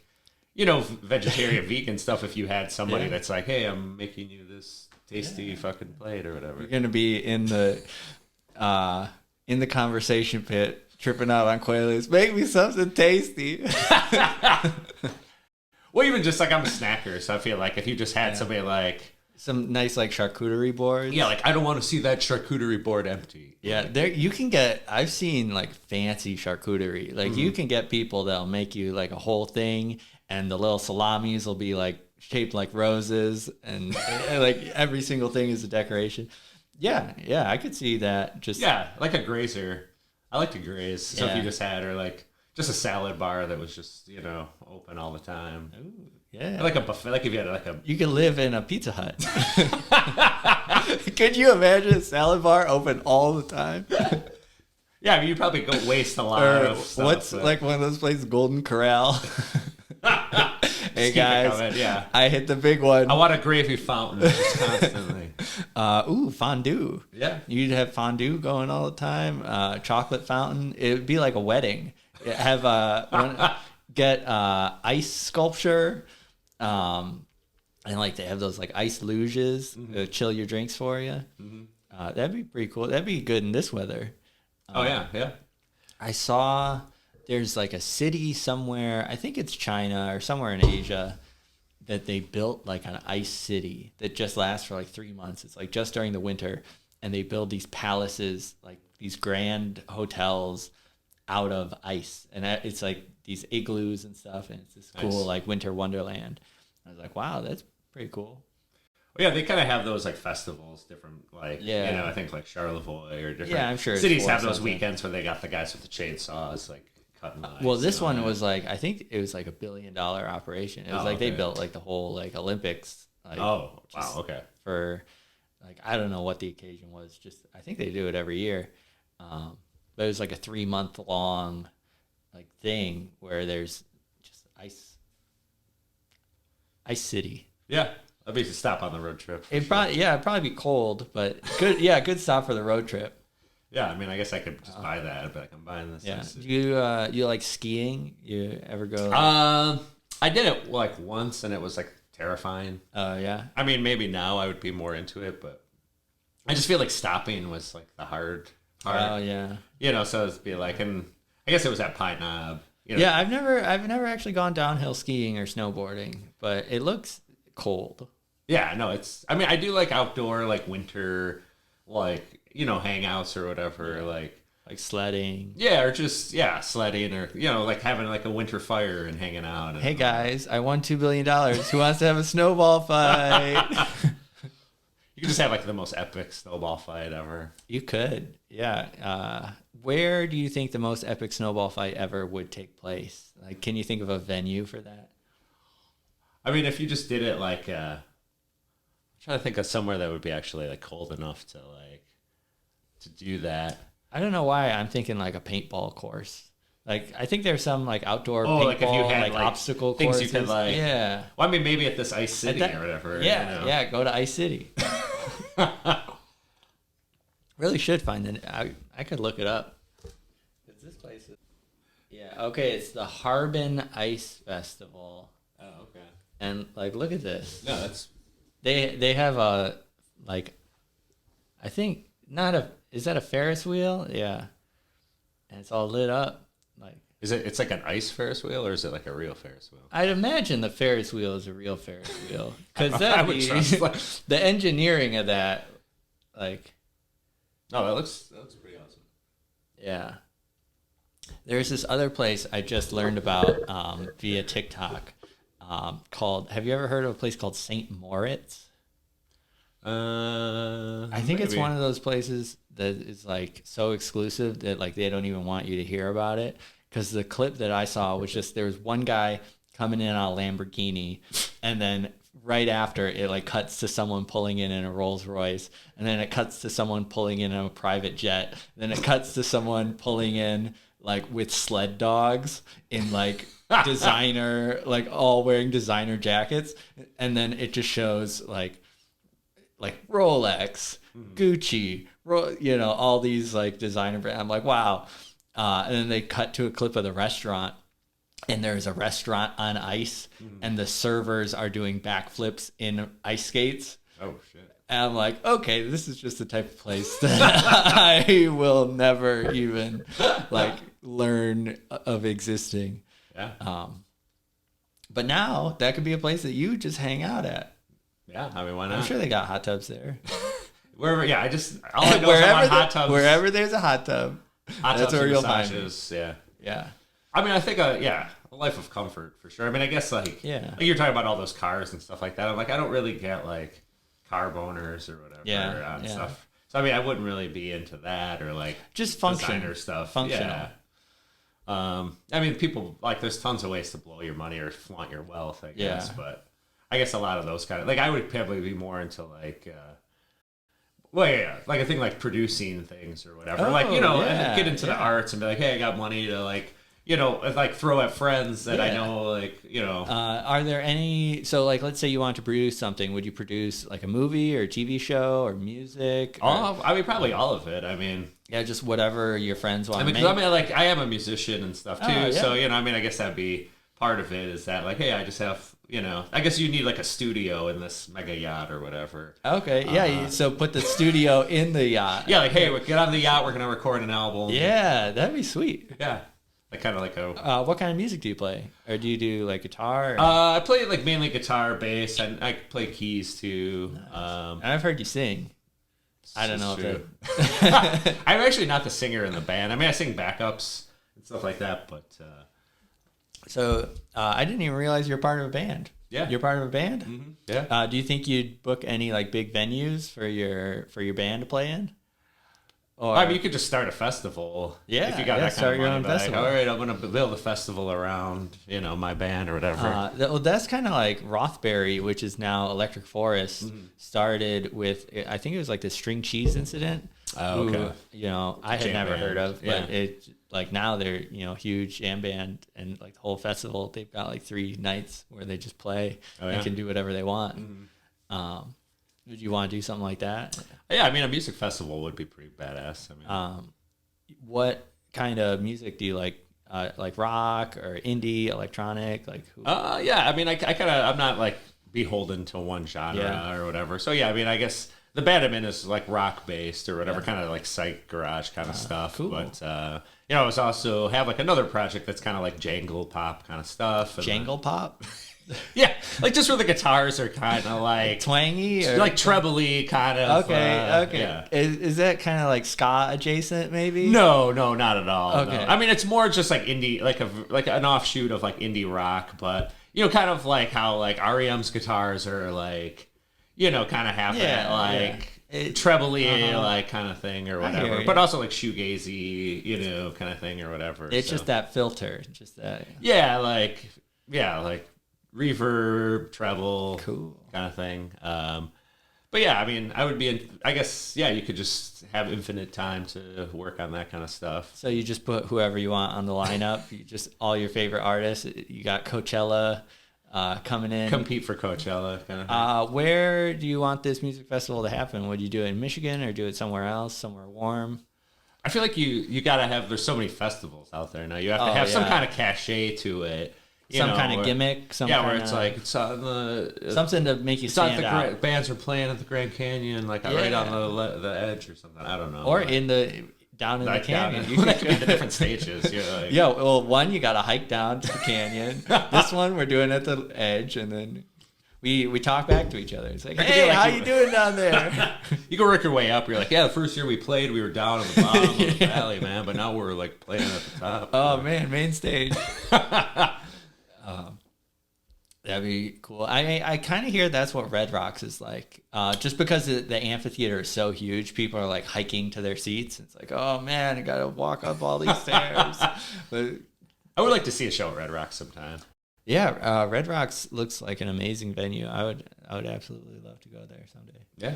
Speaker 2: vegetarian, vegan stuff if you had somebody that's like, hey, I'm making you this tasty fucking plate or whatever.
Speaker 1: You're gonna be in the conversation pit. Tripping out on Quaaludes. Make me something tasty.
Speaker 2: Well, even just like I'm a snacker, so I feel like if you just had somebody like
Speaker 1: some nice like charcuterie boards.
Speaker 2: Yeah, like I don't want to see that charcuterie board empty.
Speaker 1: Yeah, there you can get. I've seen like fancy charcuterie. Like you can get people that'll make you like a whole thing, and the little salamis will be like shaped like roses, and like every single thing is a decoration. Yeah, I could see that. Just
Speaker 2: like a grazer. I like to graze. So if you just had, or like just a salad bar that was just open all the time.
Speaker 1: Ooh, yeah,
Speaker 2: like a buffet. Like if you had like a,
Speaker 1: you could live in a Pizza Hut. Could you imagine a salad bar open all the time?
Speaker 2: Yeah, I mean, you probably go waste a lot of stuff.
Speaker 1: What's like one of those places, Golden Corral? Hey guys,
Speaker 2: yeah.
Speaker 1: I hit the big one.
Speaker 2: I want a gravy fountain just constantly.
Speaker 1: Fondue. Yeah, you'd have fondue going all the time. Chocolate fountain. It would be like a wedding. Have get ice sculpture, and like they have those like ice luges to chill your drinks for you. That'd be pretty cool. That'd be good in this weather.
Speaker 2: Yeah.
Speaker 1: I saw there's like a city somewhere, I think it's China or somewhere in Asia, that they built like an ice city that just lasts for like 3 months. It's like just during the winter, and they build these palaces, like these grand hotels out of ice. And it's like these igloos and stuff, and it's this cool like winter wonderland. I was like, wow, that's pretty cool.
Speaker 2: Well, yeah, they kind of have those like festivals, different like I think like Charlevoix or different.
Speaker 1: Yeah, I'm sure
Speaker 2: cities have those weekends where they got the guys with the chainsaws like cutting the ice.
Speaker 1: Well, this one was like, I think it was like $1 billion operation. It was they built like the whole like Olympics. Like,
Speaker 2: wow, okay.
Speaker 1: For like, I don't know what the occasion was. Just I think they do it every year, but it was like a 3-month long like thing where there's just ice city.
Speaker 2: Yeah. That'd be a stop on the road trip.
Speaker 1: It'd probably be cold, but good. Yeah, good stop for the road trip.
Speaker 2: Yeah, I mean, I guess I could just buy that. I'd be like, I'm buying this.
Speaker 1: Yeah. Do you like skiing? You ever go?
Speaker 2: I did it like once, and it was like terrifying.
Speaker 1: Oh yeah.
Speaker 2: I mean, maybe now I would be more into it, but I just feel like stopping was like the hard part.
Speaker 1: Oh yeah.
Speaker 2: So it'd be like, and I guess it was at Pine Knob.
Speaker 1: Yeah, I've never actually gone downhill skiing or snowboarding, but it looks cold.
Speaker 2: Yeah, no, I mean, I do like outdoor, like winter, like, hangouts or whatever, like
Speaker 1: sledding.
Speaker 2: Yeah, or just, sledding or, like having like a winter fire and hanging out.
Speaker 1: Hey guys, I won $2 billion. Who wants to have a snowball fight?
Speaker 2: You could just have like the most epic snowball fight ever.
Speaker 1: You could, yeah. Where do you think the most epic snowball fight ever would take place? Like, can you think of a venue for that?
Speaker 2: I mean, if you just did it like, I'm trying to think of somewhere that would be actually like cold enough to do that.
Speaker 1: I don't know why I'm thinking like a paintball course. Like, I think there's some like outdoor
Speaker 2: paintball, like if you had like
Speaker 1: obstacle
Speaker 2: things
Speaker 1: courses.
Speaker 2: You could like,
Speaker 1: yeah.
Speaker 2: Well, I mean, maybe at this Ice City or whatever.
Speaker 1: Yeah, yeah, go to Ice City. Really should find it. I could look it up. This place is... Yeah, okay, it's the Harbin Ice Festival.
Speaker 2: Oh, okay.
Speaker 1: And like, look at this.
Speaker 2: No, that's...
Speaker 1: They have a, like, I think is that a Ferris wheel? Yeah. And it's all lit up. Like,
Speaker 2: it's like an ice Ferris wheel, or is it like a real Ferris wheel?
Speaker 1: I'd imagine the Ferris wheel is a real Ferris wheel. Because the engineering of that, like...
Speaker 2: No, that looks pretty awesome.
Speaker 1: Yeah. There's this other place I just learned about via TikTok called... Have you ever heard of a place called St. Moritz? I think it's one of those places that is like so exclusive that like they don't even want you to hear about it. Because the clip that I saw was just there was one guy coming in on a Lamborghini, and then right after it like cuts to someone pulling in a Rolls Royce, and then it cuts to someone pulling in a private jet, then it cuts to someone pulling in like with sled dogs in like designer, like all wearing designer jackets, and then it just shows like Rolex, Gucci, all these like designer brands. I'm like, wow. And then they cut to a clip of the restaurant, and there's a restaurant on ice, and the servers are doing backflips in ice skates.
Speaker 2: Oh, shit.
Speaker 1: And I'm like, okay, this is just the type of place that I will never even like learn of existing.
Speaker 2: Yeah.
Speaker 1: But now that could be a place that you just hang out at.
Speaker 2: Yeah, I mean, why not?
Speaker 1: I'm sure they got hot tubs there.
Speaker 2: Wherever, yeah, all I know is I want hot tubs.
Speaker 1: Wherever there's a hot tub, that's where you'll find it.
Speaker 2: Yeah.
Speaker 1: Yeah.
Speaker 2: I mean, I think, a life of comfort for sure. I mean, I guess like you're talking about all those cars and stuff like that. I'm like, I don't really get like car boners or whatever on stuff. So I mean, I wouldn't really be into that or like
Speaker 1: just
Speaker 2: designer stuff.
Speaker 1: Functional.
Speaker 2: Yeah. I mean, people like there's tons of ways to blow your money or flaunt your wealth, I guess. Yeah. But I guess a lot of those kind of like I would probably be more into like. Like I think like producing things or whatever. Get into the arts and be like, hey, I got money to like. Like throw at friends that I know, like,
Speaker 1: Are there any, so like, let's say you want to produce something, would you produce like a movie or a TV show or music?
Speaker 2: I mean, probably all of it. I mean.
Speaker 1: Yeah, just whatever your friends want to make.
Speaker 2: I mean, like, I am a musician and stuff too. So, I mean, I guess that'd be part of it is that like, hey, I just have, I guess you need like a studio in this mega yacht or whatever.
Speaker 1: Okay, yeah, so put the studio in the yacht.
Speaker 2: Yeah, like, hey, get on the yacht, we're going to record an album.
Speaker 1: Yeah, that'd be sweet.
Speaker 2: Yeah. Like kind of like a.
Speaker 1: What kind of music do you play, or do you do like guitar?
Speaker 2: I play like mainly guitar, bass, and I play keys too. Nice.
Speaker 1: And I've heard you sing. I don't know if
Speaker 2: that. I'm actually not the singer in the band. I mean, I sing backups and stuff like that, but.
Speaker 1: So I didn't even realize you're part of a band.
Speaker 2: Yeah,
Speaker 1: you're part of a band.
Speaker 2: Mm-hmm. Yeah.
Speaker 1: Do you think you'd book any like big venues for your band to play in? Or,
Speaker 2: I mean, you could just start a festival.
Speaker 1: Yeah,
Speaker 2: if you got that kind of money.
Speaker 1: Your own festival.
Speaker 2: Like, all right, I'm going to build a festival around, my band or whatever.
Speaker 1: Well, that's kind of like Rothbury, which is now Electric Forest, started with, I think it was like the string cheese incident.
Speaker 2: Oh, okay.
Speaker 1: Who, I had never heard of, but it like now they're, huge jam band and like the whole festival, they've got like 3 nights where they just play and can do whatever they want. Mm-hmm. Would you want to do something like that?
Speaker 2: Yeah, I mean, a music festival would be pretty badass. I mean,
Speaker 1: what kind of music do you like? Like rock or indie, electronic? Like, who?
Speaker 2: Yeah. I mean, I'm not like beholden to one genre or whatever. So yeah, I mean, I guess the band I'm in is like rock based or whatever, kind of like psych garage kind of stuff.
Speaker 1: Cool.
Speaker 2: But it's also have like another project that's kind of like jangle pop kind of stuff.
Speaker 1: Jangle pop.
Speaker 2: Yeah, like just where the guitars are kind of like
Speaker 1: twangy, or
Speaker 2: like trebly kind of.
Speaker 1: Okay.
Speaker 2: Yeah.
Speaker 1: Is that kind of like ska adjacent, maybe?
Speaker 2: No, not at all.
Speaker 1: Okay.
Speaker 2: No. I mean, it's more just like indie, like an offshoot of like indie rock, but kind of like how like REM's guitars are like, kind of have that like trebly like kind of thing or whatever, but also like shoegazy, kind of thing or whatever.
Speaker 1: It's just that filter, just that.
Speaker 2: like reverb, treble,
Speaker 1: cool
Speaker 2: kind of thing. But yeah, I mean, I guess, you could just have infinite time to work on that kind of stuff.
Speaker 1: So you just put whoever you want on the lineup. You just all your favorite artists. You got Coachella coming in.
Speaker 2: Compete for Coachella kind of thing.
Speaker 1: Where do you want this music festival to happen? Would you do it in Michigan or do it somewhere else, somewhere warm?
Speaker 2: I feel like you got to have, there's so many festivals out there now. You have to have some kind of cachet to it.
Speaker 1: Some kind of gimmick,
Speaker 2: where it's like it's on
Speaker 1: something to make you stand out.
Speaker 2: Bands are playing at the Grand Canyon, like right on the edge or something. I don't know.
Speaker 1: Or down in the canyon.
Speaker 2: That could be the different stages.
Speaker 1: One you got to hike down to the canyon. This one we're doing at the edge, and then we talk back to each other. It's like, hey, how you doing down there?
Speaker 2: You can work your way up. You're like, the first year we played, we were down at the bottom of the valley, man, but now we're like playing at the top.
Speaker 1: Oh man, main stage. That'd be cool. I kind of hear that's what Red Rocks is like. Just because the amphitheater is so huge, people are like hiking to their seats. It's like, oh man, I gotta walk up all these stairs. But
Speaker 2: I would like to see a show at Red Rocks sometime.
Speaker 1: Yeah, Red Rocks looks like an amazing venue. I would absolutely love to go there someday.
Speaker 2: Yeah.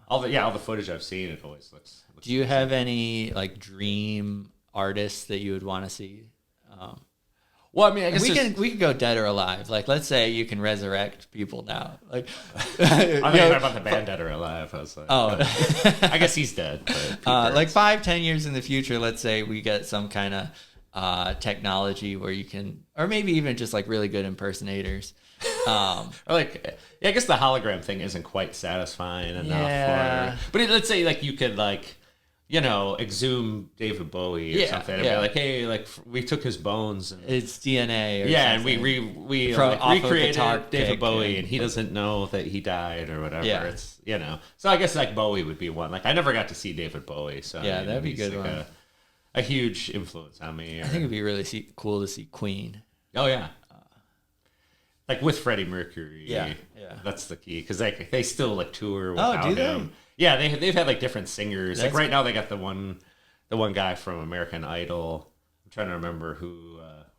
Speaker 2: All the footage I've seen, it always looks.
Speaker 1: Do you have any like dream artists that you would want to see?
Speaker 2: Well, I mean, I guess
Speaker 1: we could go dead or alive. Like, let's say you can resurrect people now. Like,
Speaker 2: I don't know about the band Dead or Alive. I was like, I guess he's dead.
Speaker 1: Like 5-10 years in the future, let's say we get some kind of technology where you can, or maybe even just like really good impersonators.
Speaker 2: Or like, I guess the hologram thing isn't quite satisfying enough. But let's say like you could like. exhume David Bowie or something, and be like, hey, like we took his bones, and
Speaker 1: it's DNA, or
Speaker 2: and
Speaker 1: something.
Speaker 2: we recreated David Bowie, and he doesn't know that he died or whatever. Yeah. It's so I guess like Bowie would be one. Like I never got to see David Bowie, so
Speaker 1: that'd be good
Speaker 2: like
Speaker 1: one.
Speaker 2: A huge influence on me.
Speaker 1: I think it'd be really cool to see Queen.
Speaker 2: Oh yeah. Like with Freddie Mercury,
Speaker 1: yeah,
Speaker 2: that's the key, because they still like tour without him.
Speaker 1: They?
Speaker 2: Yeah, they've had like different singers. Like right now, they got the one guy from American Idol. I'm trying to remember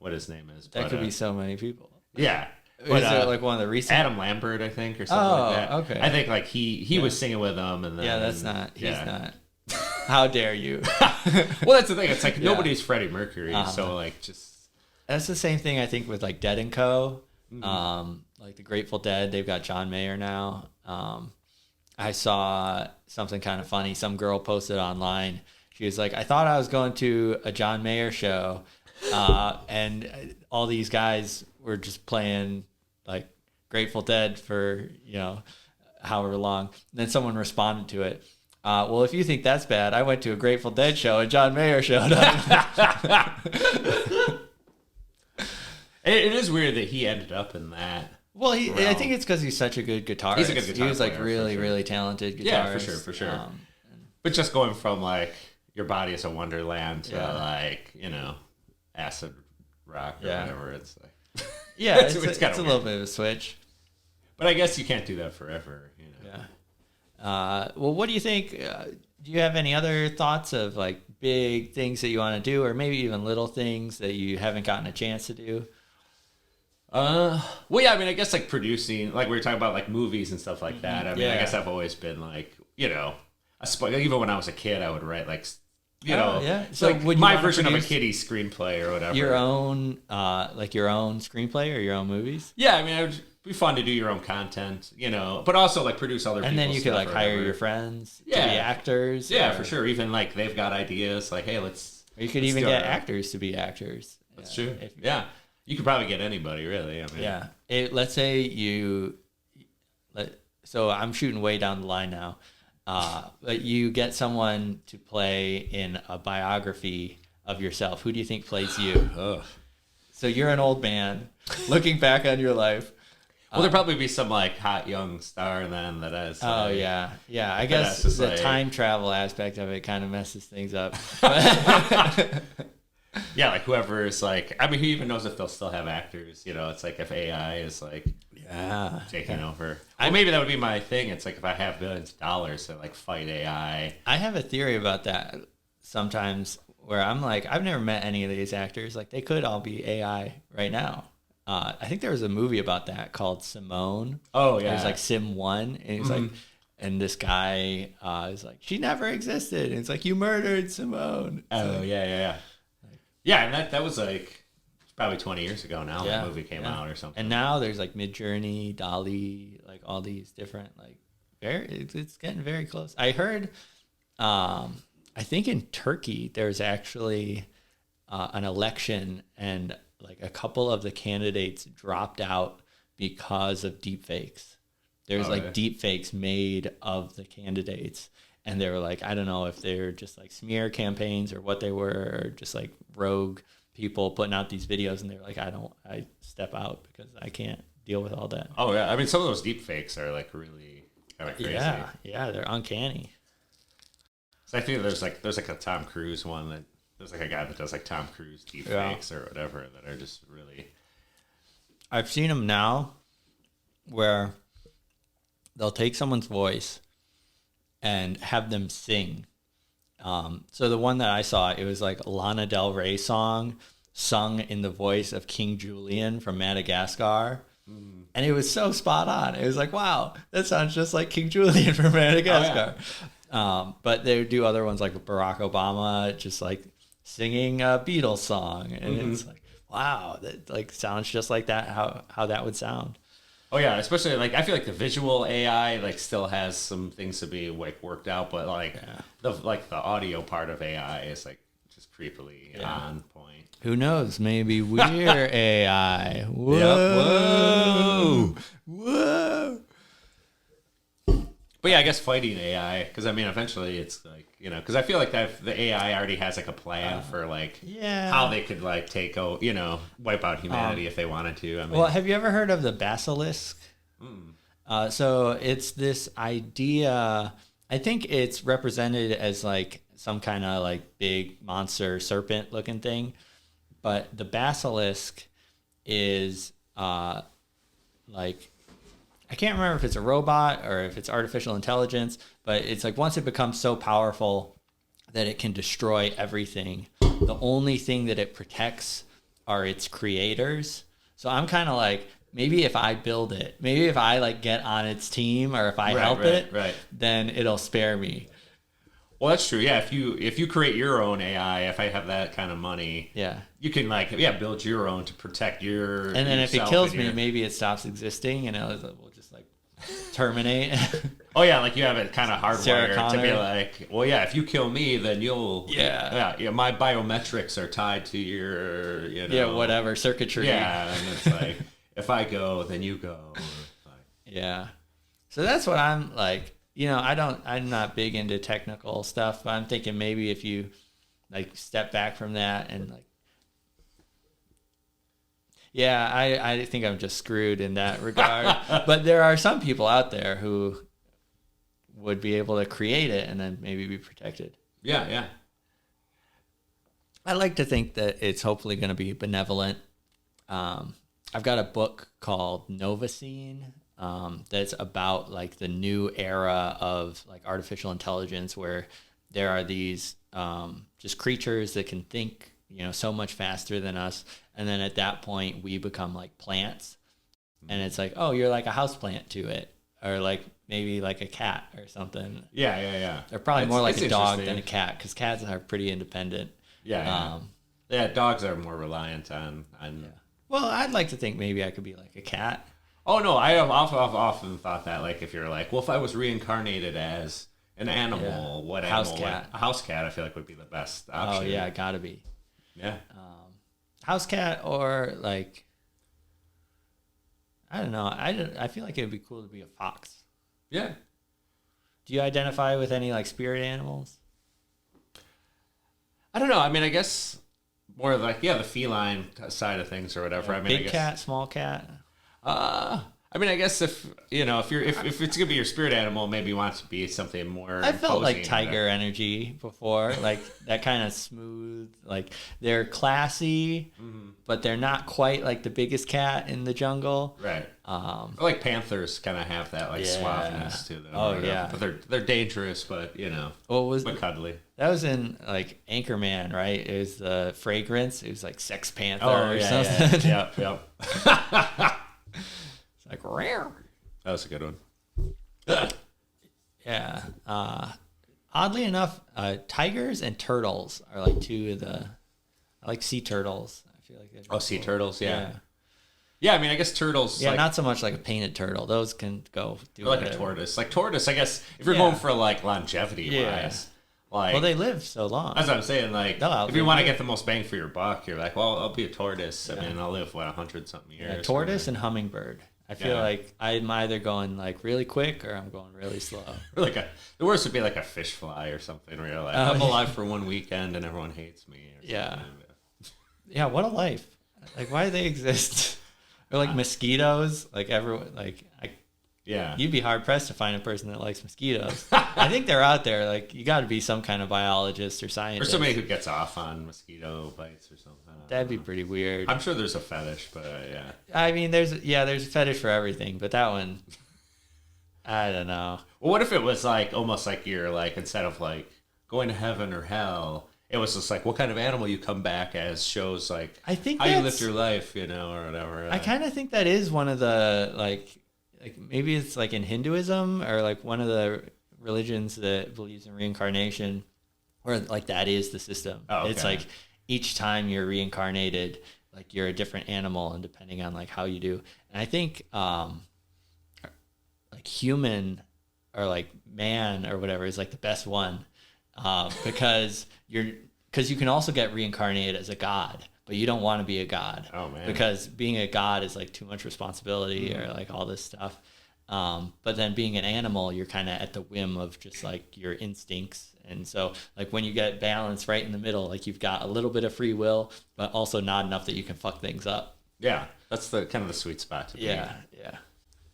Speaker 2: what his name is.
Speaker 1: That could be so many people.
Speaker 2: Yeah,
Speaker 1: but, is it like one of the recent?
Speaker 2: Adam Lambert, I think, or something like that.
Speaker 1: Okay.
Speaker 2: I think like he was singing with them, and then
Speaker 1: that's not. He's not. How dare you?
Speaker 2: Well, that's the thing. It's like nobody's Freddie Mercury, so like just.
Speaker 1: That's the same thing I think with like Dead & Co. Like the Grateful Dead, they've got John Mayer now. I saw something kind of funny. Some girl posted online. She was like, I thought I was going to a John Mayer show, and all these guys were just playing like Grateful Dead for, however long. And then someone responded to it. Well, if you think that's bad, I went to a Grateful Dead show and John Mayer showed up.
Speaker 2: It is weird that he ended up in that.
Speaker 1: Well, I think it's because he's such a good guitarist.
Speaker 2: He's a good guitar player.
Speaker 1: He was like really, really talented guitarist.
Speaker 2: Yeah, for sure. But just going from like Your Body is a Wonderland to like, acid rock or whatever, it's like
Speaker 1: it's a little bit of a switch.
Speaker 2: But I guess you can't do that forever,
Speaker 1: Yeah. Well, what do you think? Do you have any other thoughts of like big things that you want to do, or maybe even little things that you haven't gotten a chance to do?
Speaker 2: Well, yeah, I mean, I guess like producing, like we were talking about like movies and stuff like that. I mean, I guess I've always been like, even when I was a kid, I would write like,
Speaker 1: so
Speaker 2: like
Speaker 1: would
Speaker 2: my version of a kiddie screenplay or whatever.
Speaker 1: Your own, like your own screenplay or your own movies?
Speaker 2: Yeah, I mean, it would be fun to do your own content, but also like produce other people's stuff.
Speaker 1: And then you could like hire your friends to be actors.
Speaker 2: Yeah, for sure. Even like they've got ideas like, hey, let's. Or
Speaker 1: you could even get actors to be actors.
Speaker 2: That's true. You could probably get anybody, really. I mean.
Speaker 1: Let's say so I'm shooting way down the line now, but you get someone to play in a biography of yourself. Who do you think plays you? So you're an old man looking back on your life.
Speaker 2: Well, there'd probably be some like hot young star then that has.
Speaker 1: Yeah. I guess the time travel aspect of it kind of messes things up.
Speaker 2: Yeah, like whoever's like, I mean, who even knows if they'll still have actors? It's like if AI is like, taking over. Maybe that would be my thing. It's like if I have billions of dollars to like fight AI.
Speaker 1: I have a theory about that sometimes, where I'm like, I've never met any of these actors. Like they could all be AI right now. I think there was a movie about that called Simone.
Speaker 2: Oh yeah,
Speaker 1: it was like Sim 1, and he's like, and this guy is like, she never existed. And it's like, you murdered Simone.
Speaker 2: Oh yeah. Yeah, and that was like probably 20 years ago now. Yeah, that movie came out or something.
Speaker 1: And now there's like Midjourney, DALL-E, like all these different it's getting very close. I heard, I think in Turkey there's actually an election, and like a couple of the candidates dropped out because of deepfakes. There's deepfakes made of the candidates. And they were like, I don't know if they're just like smear campaigns or what they were, or just like rogue people putting out these videos. And they were like, I step out because I can't deal with all that.
Speaker 2: Oh, yeah. I mean, some of those deep fakes are like really kind of crazy.
Speaker 1: Yeah, they're uncanny.
Speaker 2: So I think there's like a Tom Cruise one that there's like a guy that does like Tom Cruise deep fakes or whatever that are just really.
Speaker 1: I've seen them now where they'll take someone's voice and have them sing. So the one that I saw, it was like a Lana Del Rey song sung in the voice of King Julian from Madagascar. And it was so spot on. It was like, wow, that sounds just like King Julian from Madagascar. Oh, yeah. But they would do other ones like Barack Obama, just like singing a Beatles song. And it's like, wow, that like sounds just like that, how that would sound.
Speaker 2: Oh yeah, especially like I feel like the visual AI like still has some things to be like worked out, but like the audio part of AI is like just creepily on point.
Speaker 1: Who knows? Maybe we're AI. Whoa,
Speaker 2: whoa.
Speaker 1: Whoa.
Speaker 2: But yeah, I guess fighting AI, because I mean, eventually it's like, because I feel like the AI already has like a plan for like how they could like wipe out humanity if they wanted to. I mean,
Speaker 1: well, have you ever heard of the basilisk? So it's this idea. I think it's represented as like some kind of like big monster serpent looking thing, but the basilisk is like, I can't remember if it's a robot or if it's artificial intelligence, but it's like once it becomes so powerful that it can destroy everything, the only thing that it protects are its creators. So I'm kind of like, maybe if I build it, maybe if I like get on its team or if I help it, then it'll spare me.
Speaker 2: Well, that's true. Yeah, if you create your own AI, if I have that kind of money, you can build your own to protect your.
Speaker 1: And then if it kills me, maybe it stops existing, and we'll just like terminate.
Speaker 2: Oh yeah, like you have it kind of hardwired to be like, well, yeah, if you kill me, then you'll. Yeah. My biometrics are tied to your,
Speaker 1: whatever circuitry.
Speaker 2: Yeah, and it's like if I go, then you go.
Speaker 1: Yeah, so that's what I'm like. I'm not big into technical stuff, but I'm thinking maybe if you like step back from that and like, I think I'm just screwed in that regard. But there are some people out there who would be able to create it and then maybe be protected.
Speaker 2: Yeah.
Speaker 1: I like to think that it's hopefully going to be benevolent. I've got a book called Novacine. That's about like the new era of like artificial intelligence, where there are these just creatures that can think, so much faster than us, and then at that point we become like plants, and it's like, oh, you're like a houseplant to it, or like maybe like a cat or something.
Speaker 2: Yeah.
Speaker 1: They're probably more like a dog than a cat, because cats are pretty independent.
Speaker 2: Yeah. Dogs are more reliant on. Yeah.
Speaker 1: Well, I'd like to think maybe I could be like a cat.
Speaker 2: Oh, no, I have often thought that, like, if you're like, well, if I was reincarnated as an animal, what animal? A house cat, I feel like, would be the best option.
Speaker 1: Oh, yeah, gotta be.
Speaker 2: Yeah.
Speaker 1: House cat, or, like, I don't know. I feel like it would be cool to be a fox.
Speaker 2: Yeah.
Speaker 1: Do you identify with any, like, spirit animals?
Speaker 2: I don't know. I mean, I guess more like, the feline side of things or whatever. I mean,
Speaker 1: big cat, small cat?
Speaker 2: I mean, I guess if it's gonna be your spirit animal, maybe you want it to be something more.
Speaker 1: I felt like tiger energy before, like that kind of smooth. Like they're classy, but they're not quite like the biggest cat in the jungle.
Speaker 2: Right. Like panthers kind of have that like suaveness to them.
Speaker 1: Oh yeah.
Speaker 2: But they're dangerous, but but cuddly.
Speaker 1: That was in like Anchorman, right? It was the fragrance. It was like Sex Panther or something.
Speaker 2: Yeah. Yep.
Speaker 1: Like rare.
Speaker 2: That was a good one.
Speaker 1: Yeah. Oddly enough, tigers and turtles are like two of the. I like sea turtles. I feel like.
Speaker 2: Sea turtles, yeah. I mean, I guess turtles.
Speaker 1: Yeah, not so much like a painted turtle. Those can go do
Speaker 2: like whatever. A tortoise. Like tortoise, I guess if you're going for like longevity wise. Like,
Speaker 1: well, they live so long.
Speaker 2: That's what I'm saying. Like, if you want to get the most bang for your buck, you're like, well, I'll be a tortoise. I mean, I'll live 100-something years.
Speaker 1: Tortoise and hummingbird. I feel like I'm either going like really quick or I'm going really slow.
Speaker 2: Or like the worst would be like a fish fly or something, where you're like, I'm alive for one weekend and everyone hates me.
Speaker 1: Yeah. What a life! Like, why do they exist? Or like mosquitoes. Like everyone, you'd be hard pressed to find a person that likes mosquitoes. I think they're out there. Like, you got to be some kind of biologist or scientist,
Speaker 2: or somebody who gets off on mosquito bites or something.
Speaker 1: That'd be pretty weird.
Speaker 2: I'm sure there's a fetish, but yeah.
Speaker 1: I mean, there's a fetish for everything, but that one, I don't know.
Speaker 2: Well, what if it was like almost like you're like, instead of like going to heaven or hell, it was just like what kind of animal you come back as shows like
Speaker 1: I think
Speaker 2: how you lived your life, or whatever.
Speaker 1: I kind of think that is one of the like maybe it's like in Hinduism or like one of the religions that believes in reincarnation, or like that is the system. Oh, okay. It's like each time you're reincarnated, like you're a different animal, and depending on like how you do. And I think like human or like man or whatever is like the best one, because you can also get reincarnated as a god, but you don't want to be a god.
Speaker 2: Oh man.
Speaker 1: Because being a god is like too much responsibility or like all this stuff. But then being an animal, you're kind of at the whim of just like your instincts. And so like when you get balance right in the middle, like you've got a little bit of free will, but also not enough that you can fuck things up.
Speaker 2: Yeah, that's the kind of the sweet spot to be.
Speaker 1: Yeah.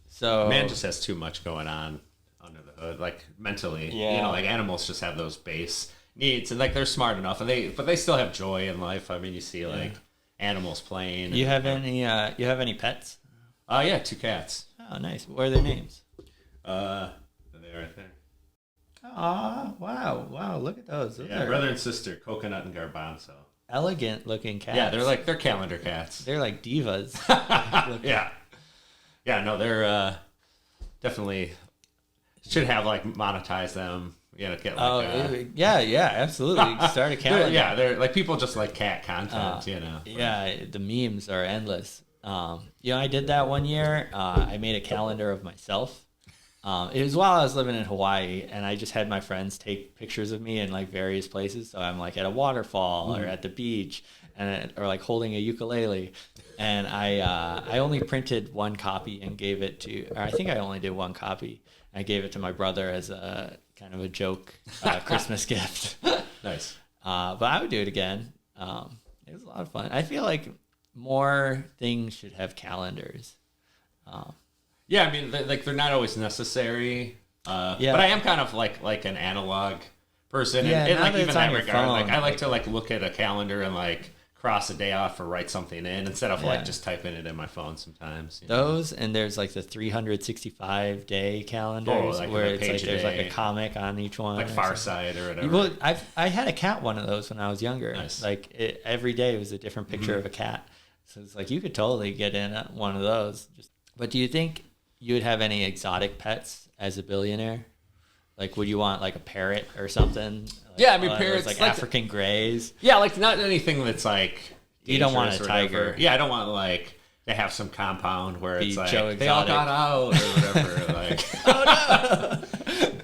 Speaker 1: So
Speaker 2: man just has too much going on under the hood, like mentally.
Speaker 1: Yeah.
Speaker 2: Like animals just have those base needs, and like they're smart enough, and they still have joy in life. I mean, you see like animals playing.
Speaker 1: You have any pets?
Speaker 2: Yeah, 2 cats.
Speaker 1: Oh, nice. What are their names?
Speaker 2: They're right there.
Speaker 1: Oh, wow! Look at those.
Speaker 2: Yeah, brother and sister, Coconut and Garbanzo.
Speaker 1: Elegant looking cats.
Speaker 2: Yeah, they're calendar cats.
Speaker 1: They're like divas.
Speaker 2: Yeah. No, they're definitely should have like monetize them. Get like
Speaker 1: absolutely. Start a calendar.
Speaker 2: They're like people just like cat content.
Speaker 1: Yeah, the memes are endless. I did that one year. I made a calendar of myself. It was while I was living in Hawaii, and I just had my friends take pictures of me in like various places. So I'm like at a waterfall or at the beach, or like holding a ukulele. And I only printed 1 copy and gave it to, or I think I only did 1 copy. I gave it to my brother as a kind of a joke Christmas gift.
Speaker 2: Nice.
Speaker 1: But I would do it again. It was a lot of fun. I feel like more things should have calendars.
Speaker 2: Yeah, I mean, they're not always necessary. But I am kind of like an analog person, and like even that regard, like I like to like look at a calendar and like cross a day off or write something in instead of like just typing it in my phone sometimes.
Speaker 1: Those, and there's like the 365 day calendars where it's like there's like a comic on each one,
Speaker 2: like Far Side or whatever.
Speaker 1: Well, I had a cat one of those when I was younger.
Speaker 2: Nice.
Speaker 1: Like every day was a different picture of a cat, so it's like you could totally get in one of those. But do you think you would have any exotic pets as a billionaire? Like, would you want like a parrot or something? Like,
Speaker 2: yeah, I mean, parrots
Speaker 1: like African greys.
Speaker 2: Yeah, like not anything that's like
Speaker 1: you don't want a tiger.
Speaker 2: Yeah, I don't want like to have some compound where it's like
Speaker 1: Joe
Speaker 2: they all got out or whatever. Like, oh no!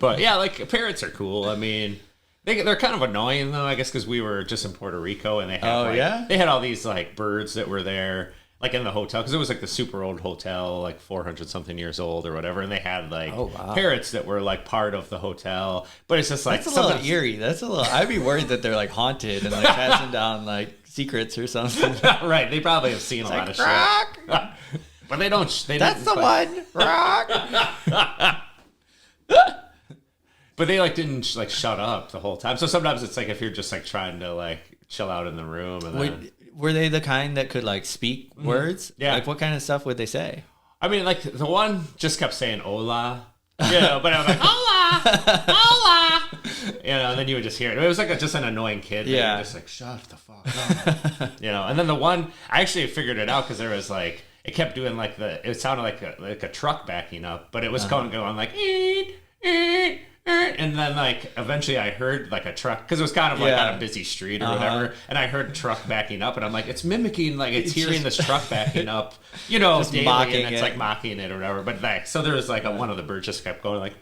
Speaker 2: But yeah, like parrots are cool. I mean, they're kind of annoying though, I guess, because we were just in Puerto Rico and they had they had all these like birds that were there. Like in the hotel, because it was like the super old hotel, like 400 something years old or whatever, and they had like parrots that were like part of the hotel. But it's just like
Speaker 1: that's a little eerie. That's a little. I'd be worried that they're like haunted and like passing down like secrets or something.
Speaker 2: Right? They probably have seen a lot of shit. But they don't.
Speaker 1: That's the one. Rock.
Speaker 2: But they like didn't like shut up the whole time. So sometimes it's like if you're just like trying to like chill out in the room and then.
Speaker 1: Were they the kind that could like speak words?
Speaker 2: Yeah.
Speaker 1: Like what kind of stuff would they say?
Speaker 2: I mean, like the one just kept saying "hola," but I was like "hola, hola," and then you would just hear it. It was like just an annoying kid.
Speaker 1: Yeah,
Speaker 2: just like shut the fuck up, And then the one I actually figured it out because there was like it kept doing like it sounded like a truck backing up, but it was going like eat, eat. And then, like, eventually I heard, like, a truck, because it was kind of, like, on a busy street or whatever, and I heard a truck backing up, and I'm like, it's mimicking, like, it's hearing this truck backing up, just daily, mocking and it's, like, mocking it or whatever, but, like, so there was, like, one of the birds just kept going, like,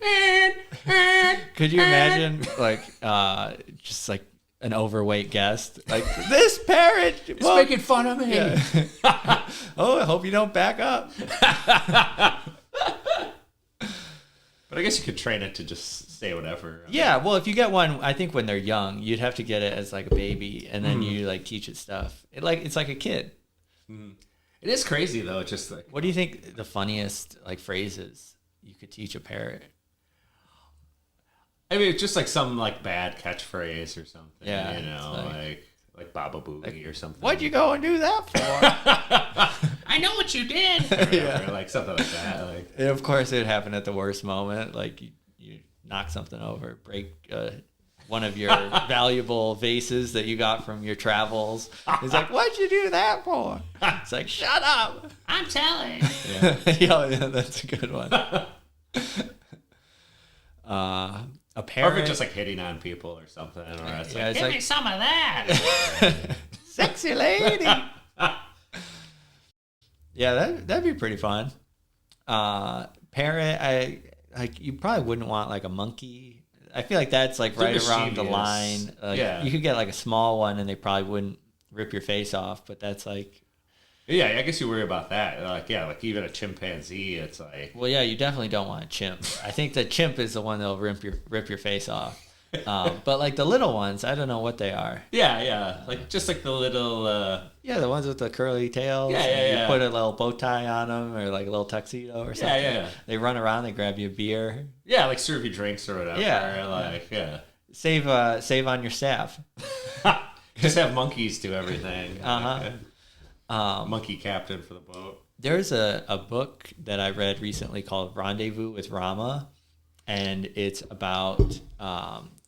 Speaker 1: Could you imagine, like, just, like, an overweight guest, like, this parrot
Speaker 2: is making fun of me.
Speaker 1: Yeah. Oh, I hope you don't back up.
Speaker 2: But I guess you could train it to just say whatever.
Speaker 1: Yeah, well, if you get one, I think when they're young, you'd have to get it as like a baby, and then you like teach it stuff. It's like a kid.
Speaker 2: It is crazy though. It's just like,
Speaker 1: what do you think the funniest like phrases you could teach a parrot?
Speaker 2: I mean, it's just like some like bad catchphrase or something.
Speaker 1: Yeah,
Speaker 2: like Baba Boogie or something.
Speaker 1: What'd you go and do that for?
Speaker 2: I know what you did. Or like something like that. Like,
Speaker 1: and of course, it would happen at the worst moment. Like you knock something over, break one of your valuable vases that you got from your travels. He's like, "What'd you do that for?" It's like, "Shut up!
Speaker 2: I'm telling."
Speaker 1: Yeah, that's a good one. A parrot,
Speaker 2: or if it's just like hitting on people or something, or it's like,
Speaker 1: give
Speaker 2: me some of that,
Speaker 1: sexy lady. Yeah, that'd be pretty fun. Parrot, you probably wouldn't want like a monkey. I feel like that's like right around the line. You could get like a small one, and they probably wouldn't rip your face off. But that's like,
Speaker 2: Yeah, I guess you worry about that. Like, yeah, like even a chimpanzee, it's like.
Speaker 1: Well, yeah, you definitely don't want a chimp. I think the chimp is the one that'll rip your face off. But like the little ones, I don't know what they are.
Speaker 2: Yeah, like just like the little.
Speaker 1: Yeah, the ones with the curly tails.
Speaker 2: Yeah.
Speaker 1: You put a little bow tie on them, or like a little tuxedo or something.
Speaker 2: Yeah.
Speaker 1: They run around, they grab you a beer.
Speaker 2: Yeah, like serve you drinks or whatever.
Speaker 1: Yeah. Save on your staff.
Speaker 2: Just have monkeys do everything. Monkey captain for the boat.
Speaker 1: There's a book that I read recently called Rendezvous with Rama, and it's about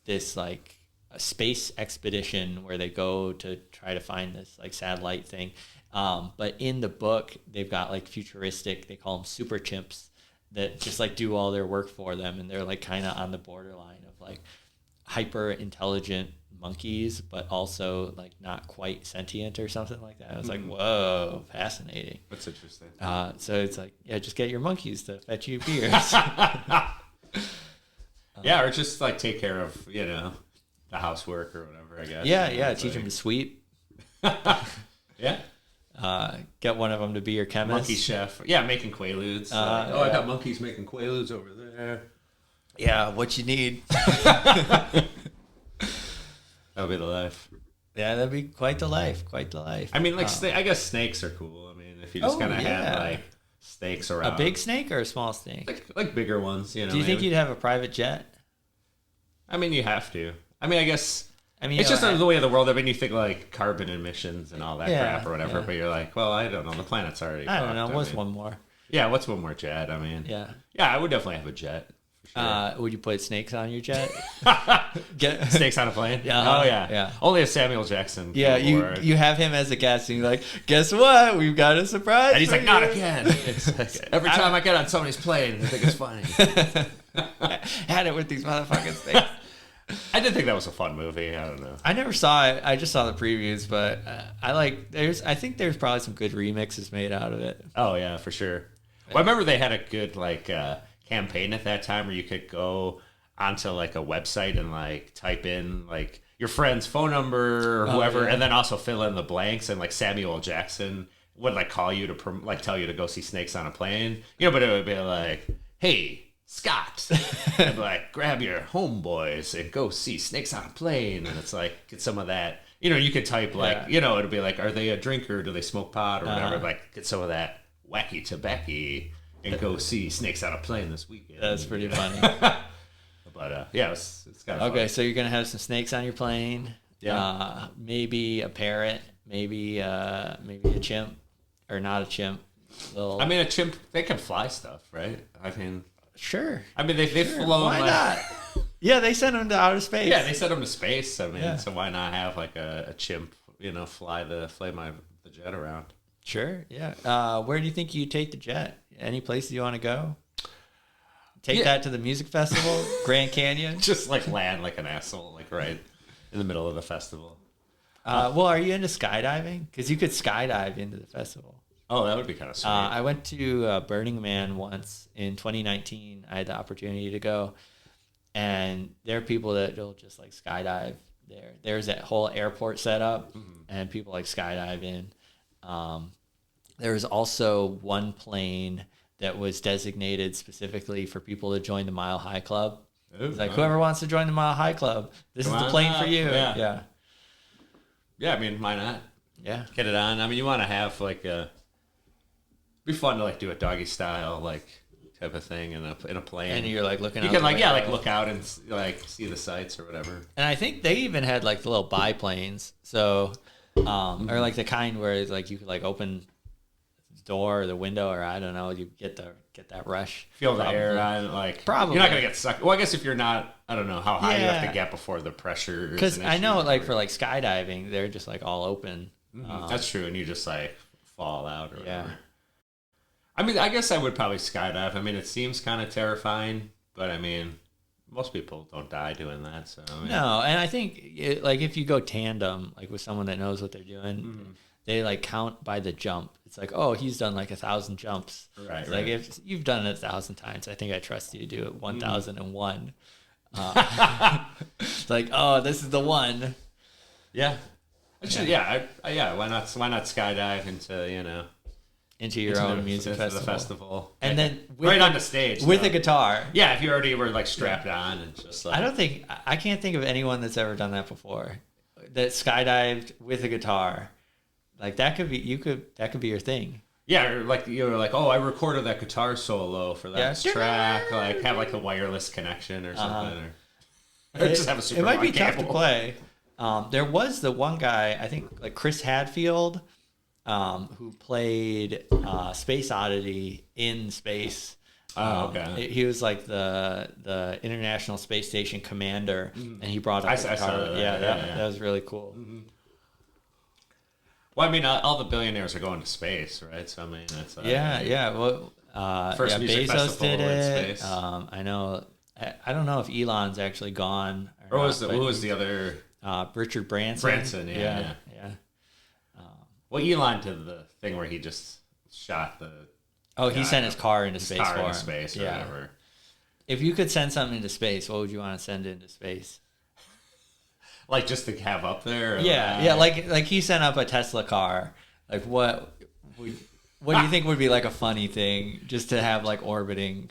Speaker 1: this like a space expedition where they go to try to find this like satellite thing. But in the book, they've got like futuristic, they call them super chimps that just like do all their work for them, and they're like kind of on the borderline of like hyper intelligent monkeys, but also like not quite sentient or something like that. I was like, whoa, fascinating.
Speaker 2: That's interesting.
Speaker 1: So it's like, yeah, just get your monkeys to fetch you beers.
Speaker 2: Yeah, or just like take care of, the housework or whatever, I guess.
Speaker 1: Yeah, teach them to sweep.
Speaker 2: Yeah.
Speaker 1: Get one of them to be your chemist.
Speaker 2: Monkey chef. Yeah, making quaaludes. I got monkeys making quaaludes over there.
Speaker 1: Yeah, what you need.
Speaker 2: That'll be the life.
Speaker 1: Yeah, that'd be quite the life.
Speaker 2: I mean, like, I guess snakes are cool. I mean, if you just kind of had, like, snakes around.
Speaker 1: A big snake or a small snake?
Speaker 2: Like bigger ones,
Speaker 1: Do you think you'd have a private jet?
Speaker 2: I mean, you have to. I mean, I guess... it's just the way of the world. I mean, you think, like, carbon emissions and all that crap or whatever, but you're like, well, I don't know. The planet's already
Speaker 1: I don't know. What's one more?
Speaker 2: Yeah, what's one more jet? I mean...
Speaker 1: Yeah,
Speaker 2: I would definitely have a jet. Sure.
Speaker 1: Would you put snakes on your jet?
Speaker 2: Get snakes on a plane?
Speaker 1: Yeah.
Speaker 2: Oh yeah. Only if Samuel Jackson.
Speaker 1: Yeah, you have him as a guest, and you're like, guess what? We've got a surprise.
Speaker 2: And he's like, not again. It's like, every time I get on somebody's plane, I think it's funny.
Speaker 1: Had it with these motherfucking snakes.
Speaker 2: I did think that was a fun movie. I don't know.
Speaker 1: I never saw it. I just saw the previews, but I think there's probably some good remixes made out of it.
Speaker 2: Oh yeah, for sure. Well, I remember they had a good campaign at that time where you could go onto like a website and like type in like your friend's phone number or whoever, and then also fill in the blanks, and like Samuel Jackson would like call you to tell you to go see Snakes on a Plane, but it would be like, hey Scott, and like grab your homeboys and go see Snakes on a Plane, and it's like get some of that. You could type like it'd be like, are they a drinker? Do they smoke pot or whatever? Like get some of that wacky tobacco. And go see Snakes on a Plane this weekend.
Speaker 1: That's pretty funny.
Speaker 2: But it's kind of
Speaker 1: okay.
Speaker 2: fun.
Speaker 1: So you're gonna have some snakes on your plane.
Speaker 2: Yeah.
Speaker 1: Maybe a parrot. Maybe a chimp, or not a chimp.
Speaker 2: I mean, a chimp. They can fly stuff, right? I mean,
Speaker 1: sure.
Speaker 2: I mean, they've flown.
Speaker 1: Why not? Yeah, they sent them to outer space.
Speaker 2: Yeah, they sent them to space. I mean, so why not have like a chimp? Fly the jet around.
Speaker 1: Sure. Yeah. Where do you think you take the jet? Any places you want to go? Take that to the music festival, Grand Canyon.
Speaker 2: Just like land like an asshole, like right in the middle of the festival.
Speaker 1: Well, are you into skydiving? Because you could skydive into the festival.
Speaker 2: Oh, that would be kind of sweet.
Speaker 1: I went to Burning Man once in 2019. I had the opportunity to go, and there are people that will just like skydive there. There's that whole airport set up, and people like skydive in. There was also one plane that was designated specifically for people to join the Mile High Club. It's like, whoever wants to join the Mile High Club, this is the plane for you. Yeah.
Speaker 2: Yeah, I mean, why not?
Speaker 1: Yeah.
Speaker 2: Get it on. I mean, you want to have like be fun to like do a doggy style like type of thing in a plane.
Speaker 1: And you're like looking out.
Speaker 2: You can like look out and like see the sights or whatever.
Speaker 1: And I think they even had like the little biplanes. So or like the kind where it's like you could like open door or the window, or I don't know, you get that rush.
Speaker 2: Feel the air on, like
Speaker 1: probably
Speaker 2: you're not gonna get sucked. Well, I guess if you're not, I don't know how high you have to get before the pressure.
Speaker 1: Because I know, like for like skydiving, they're just like all open.
Speaker 2: That's true, and you just like fall out or whatever.
Speaker 1: Yeah.
Speaker 2: I mean, I guess I would probably skydive. I mean, it seems kind of terrifying, but I mean, most people don't die doing that. So I mean,
Speaker 1: no, and I think like if you go tandem, like with someone that knows what they're doing. They like count by the jump. It's like, oh, he's done like 1,000 jumps. Right. Like if you've done it 1,000 times, I think I trust you to do it 1,001. It's like, oh, this is the one.
Speaker 2: Yeah. Actually, yeah. Why not skydive
Speaker 1: into your own music festival.
Speaker 2: The festival,
Speaker 1: and then
Speaker 2: on the stage
Speaker 1: with a guitar.
Speaker 2: Yeah, if you already were like strapped on and just like.
Speaker 1: I can't think of anyone that's ever done that before. That skydived with a guitar, like that could be your thing.
Speaker 2: Yeah, or like you were like, oh, I recorded that guitar solo for that track. Like have like a wireless connection or something, or just have a super.
Speaker 1: It might be
Speaker 2: cable.
Speaker 1: tough to play. There was the one guy, I think, like Chris Hadfield, who played Space Oddity in space.
Speaker 2: Okay.
Speaker 1: He was like the International Space Station commander, and he brought up the guitar.
Speaker 2: Saw that.
Speaker 1: That was really cool.
Speaker 2: Mm-hmm. Well, I mean, all the billionaires are going to space, right? So I mean, that's
Speaker 1: Well,
Speaker 2: first music
Speaker 1: Bezos
Speaker 2: festival
Speaker 1: did
Speaker 2: in
Speaker 1: it.
Speaker 2: space.
Speaker 1: I know. I don't know if Elon's actually gone.
Speaker 2: Who was the other?
Speaker 1: Richard Branson.
Speaker 2: Yeah. Well, Elon did the thing where he just shot the.
Speaker 1: Oh, he sent his car into space for him.
Speaker 2: Space or whatever.
Speaker 1: If you could send something into space, what would you want to send into space?
Speaker 2: Like just to have up there?
Speaker 1: Like he sent up a Tesla car. Like what do you think would be like a funny thing just to have like orbiting?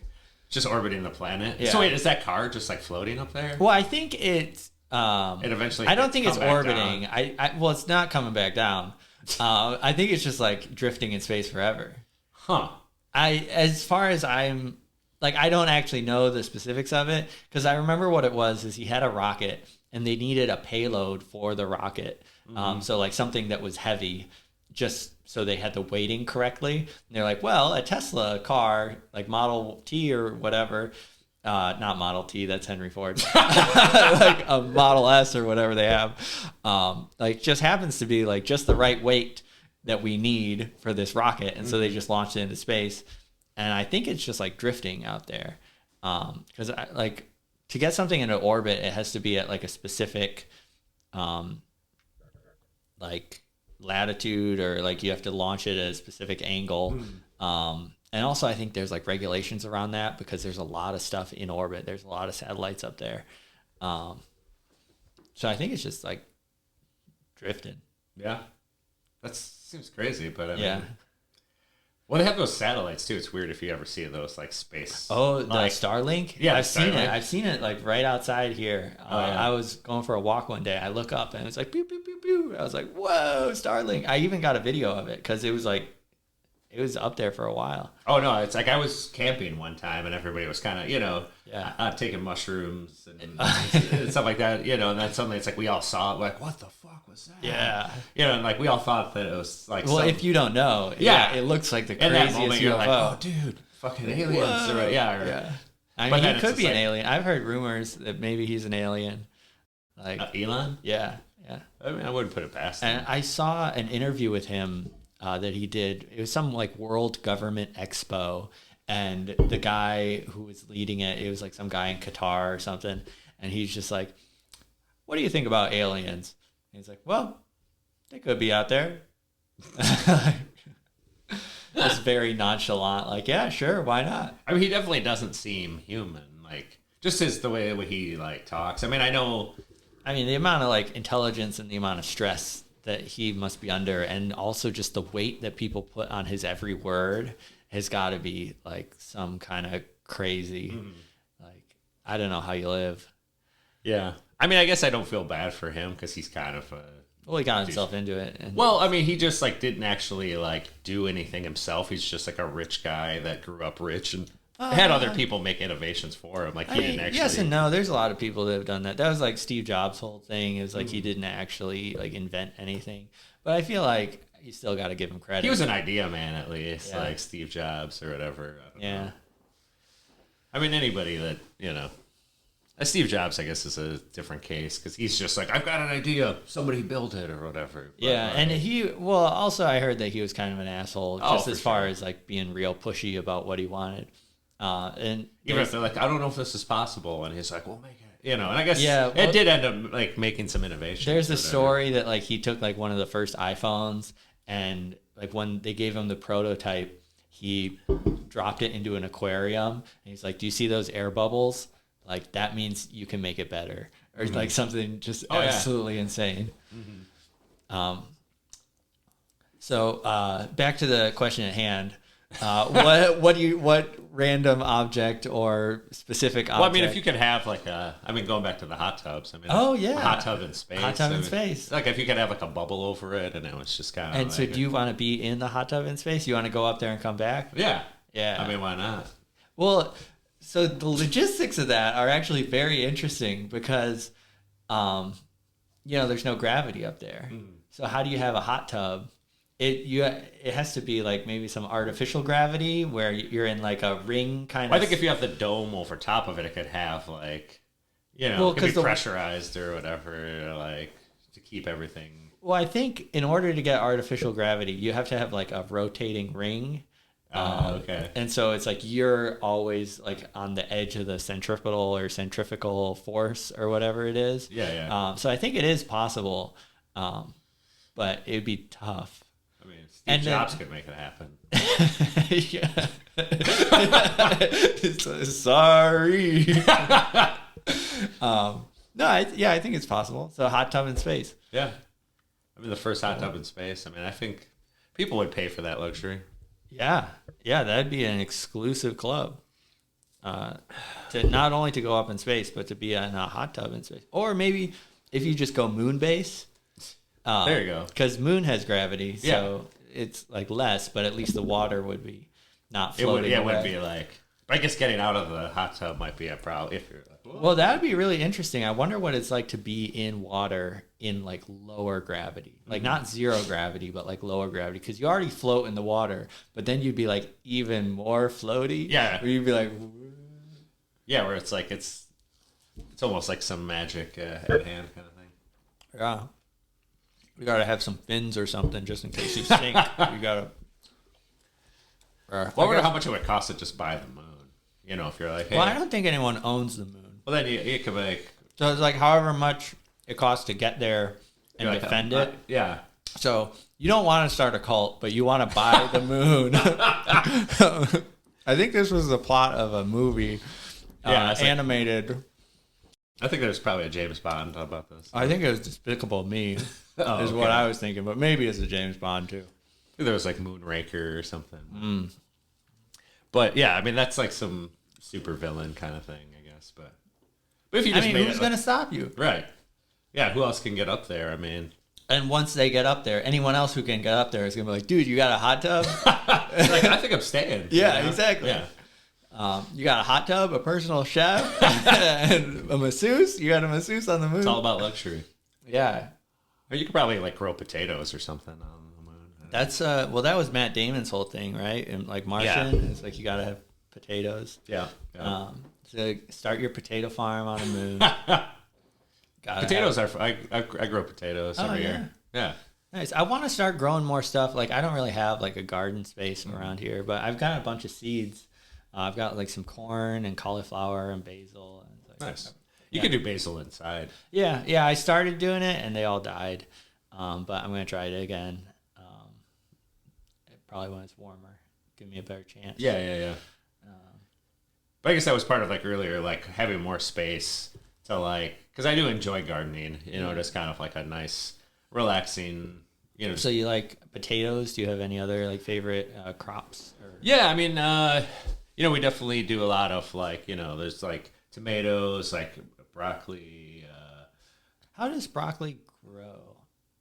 Speaker 2: Just orbiting the planet?
Speaker 1: Yeah.
Speaker 2: So wait, is that car just like floating up there?
Speaker 1: Well, I think it's...
Speaker 2: it eventually...
Speaker 1: I don't think it's orbiting.
Speaker 2: Down.
Speaker 1: Well, it's not coming back down. I think it's just like drifting in space forever.
Speaker 2: Huh.
Speaker 1: As far as I'm... Like, I don't actually know the specifics of it, because I remember what it was is he had a rocket, and they needed a payload for the rocket. So, like, something that was heavy, just so they had the weighting correctly. And they're like, well, a Tesla car, like Model T or whatever, not Model T, that's Henry Ford, like a Model S or whatever they have, like, just happens to be, like, just the right weight that we need for this rocket. And so they just launched it into space. And I think it's just like drifting out there, because like to get something into orbit, it has to be at like a specific, like latitude, or like you have to launch it at a specific angle. And also I think there's like regulations around that, because there's a lot of stuff in orbit. There's a lot of satellites up there, so I think it's just like drifting.
Speaker 2: Yeah, that seems crazy, but I mean.
Speaker 1: Yeah.
Speaker 2: Well, they have those satellites too. It's weird if you ever see those like space.
Speaker 1: Oh, the Starlink?
Speaker 2: Yeah,
Speaker 1: I've seen it. I've seen it like right outside here. I was going for a walk one day. I look up and it's like pew pew pew pew. I was like, "Whoa, Starlink!" I even got a video of it because it was up there for a while.
Speaker 2: Oh no, it's like I was camping one time and everybody was kind of taking mushrooms and stuff like that, and then suddenly it's like we all saw it, like what the fuck was that?
Speaker 1: Yeah,
Speaker 2: and like we all thought that it was like.
Speaker 1: Well, if you don't know, it looks like the craziest
Speaker 2: that moment,
Speaker 1: UFO.
Speaker 2: you're like, oh dude, fucking aliens,
Speaker 1: yeah. I mean, he could be an alien. I've heard rumors that maybe he's an alien. Like
Speaker 2: Elon?
Speaker 1: Yeah.
Speaker 2: I mean, I wouldn't put it past him.
Speaker 1: And I saw an interview with him that he did. It was some like World Government Expo, and the guy who was leading it was like some guy in Qatar or something, and he's just like, "What do you think about aliens?" And he's like, "Well, they could be out there." Just very nonchalant, like, "Yeah, sure, why not?"
Speaker 2: I mean, he definitely doesn't seem human, like just the way that he like talks. I mean, the amount of like intelligence and the amount of stress that he must be under, and also just the weight that people put on his every word has got to be like some kind of crazy. Like, I don't know how you live. Yeah, I mean, I guess I don't feel bad for him because he's kind of
Speaker 1: he got himself into it.
Speaker 2: Well, I mean, he just like didn't actually like do anything himself. He's just like a rich guy that grew up rich and had other people make innovations for him. Like, he didn't actually.
Speaker 1: Yes and no. There's a lot of people that have done that. That was like Steve Jobs' whole thing. It was like he didn't actually like invent anything. But I feel like you still got to give him credit.
Speaker 2: He was an idea man, at least, like Steve Jobs or whatever. I don't know. I mean, anybody that Steve Jobs, I guess, is a different case because he's just like, I've got an idea, somebody built it or whatever. But,
Speaker 1: and also I heard that he was kind of an asshole, just as far as like being real pushy about what he wanted. And
Speaker 2: even if they're like, I don't know if this is possible, and he's like, well, make it, and I guess it did end up like making some innovation.
Speaker 1: There's a story that like he took like one of the first iPhones, and like when they gave him the prototype, he dropped it into an aquarium, and he's like, do you see those air bubbles? Like, that means you can make it better, or like something just absolutely insane. So back to the question at hand. What random object or specific object?
Speaker 2: Well, I mean, if you could have like going back to the hot tubs. I mean, a hot tub in space.
Speaker 1: Hot tub in space.
Speaker 2: Like if you could have like a bubble over it, and it was just kind of.
Speaker 1: And so, do you want to be in the hot tub in space? You want to go up there and come back?
Speaker 2: Yeah.
Speaker 1: Yeah.
Speaker 2: I mean, why not?
Speaker 1: Well, so the logistics of that are actually very interesting because, there's no gravity up there. So how do you have a hot tub? It has to be like maybe some artificial gravity where you're in like a ring kind of.
Speaker 2: I think if you have the dome over top of it, it could have like, it could be pressurized or whatever, like to keep everything.
Speaker 1: Well, I think in order to get artificial gravity, you have to have like a rotating ring.
Speaker 2: Okay.
Speaker 1: And so it's like you're always like on the edge of the centrifugal force or whatever it is.
Speaker 2: Yeah.
Speaker 1: So I think it is possible, but it'd be tough.
Speaker 2: I mean, Steve Jobs could make it happen.
Speaker 1: Sorry. I think it's possible. So hot tub in space.
Speaker 2: Yeah. I mean, the first hot tub in space. I mean, I think people would pay for that luxury.
Speaker 1: Yeah, that'd be an exclusive club. To not only to go up in space, but to be in a hot tub in space, or maybe if you just go moon base.
Speaker 2: There you go.
Speaker 1: Because moon has gravity, so it's like less, but at least the water would be not floating.
Speaker 2: It would be like. I guess getting out of the hot tub might be a problem if you're.
Speaker 1: Well, that would be really interesting. I wonder what it's like to be in water in like lower gravity, like not zero gravity, but like lower gravity, because you already float in the water, but then you'd be like even more floaty.
Speaker 2: Yeah,
Speaker 1: where you'd be like,
Speaker 2: where it's like it's almost like some magic at hand kind of thing.
Speaker 1: Yeah, we gotta have some fins or something just in case you sink. You gotta.
Speaker 2: I wonder how much it would cost to just buy the moon. If you're like, hey.
Speaker 1: Well, I don't think anyone owns the moon.
Speaker 2: Well, then you could make.
Speaker 1: So it's like however much it costs to get there and defend it.
Speaker 2: Yeah.
Speaker 1: So you don't want to start a cult, but you want to buy the moon. I think this was the plot of a movie, animated.
Speaker 2: I think there's probably a James Bond about this.
Speaker 1: I think it was Despicable Me, is what I was thinking, but maybe it's a James Bond too.
Speaker 2: I think there was like Moonraker or something. But yeah, I mean that's like some super villain kind of thing, I guess. But if you just
Speaker 1: who's going to stop you?
Speaker 2: Right. Yeah, who else can get up there? I mean.
Speaker 1: And once they get up there, anyone else who can get up there is going to be like, dude, you got a hot tub?
Speaker 2: Like, I think I'm staying.
Speaker 1: Yeah, exactly.
Speaker 2: Yeah.
Speaker 1: You got a hot tub, a personal chef, and a masseuse? You got a masseuse on the moon?
Speaker 2: It's all about luxury.
Speaker 1: Yeah.
Speaker 2: Or you could probably like grow potatoes or something on the moon.
Speaker 1: That's, that was Matt Damon's whole thing, right? And like Martian, it's like you got to have potatoes.
Speaker 2: Yeah.
Speaker 1: So start your potato farm on the moon.
Speaker 2: Potatoes are. I grow potatoes every year. Yeah.
Speaker 1: Nice. I want to start growing more stuff. Like I don't really have like a garden space around here, but I've got a bunch of seeds. I've got like some corn and cauliflower and basil. And
Speaker 2: nice. You can do basil inside.
Speaker 1: Yeah. I started doing it and they all died, but I'm gonna try it again. Probably when it's warmer, give me a better chance.
Speaker 2: Yeah. But I guess that was part of like earlier, like having more space to like, because I do enjoy gardening, just kind of like a nice, relaxing,
Speaker 1: So you like potatoes? Do you have any other like favorite crops?
Speaker 2: Yeah, I mean, we definitely do a lot of like, there's like tomatoes, like broccoli.
Speaker 1: How does broccoli grow?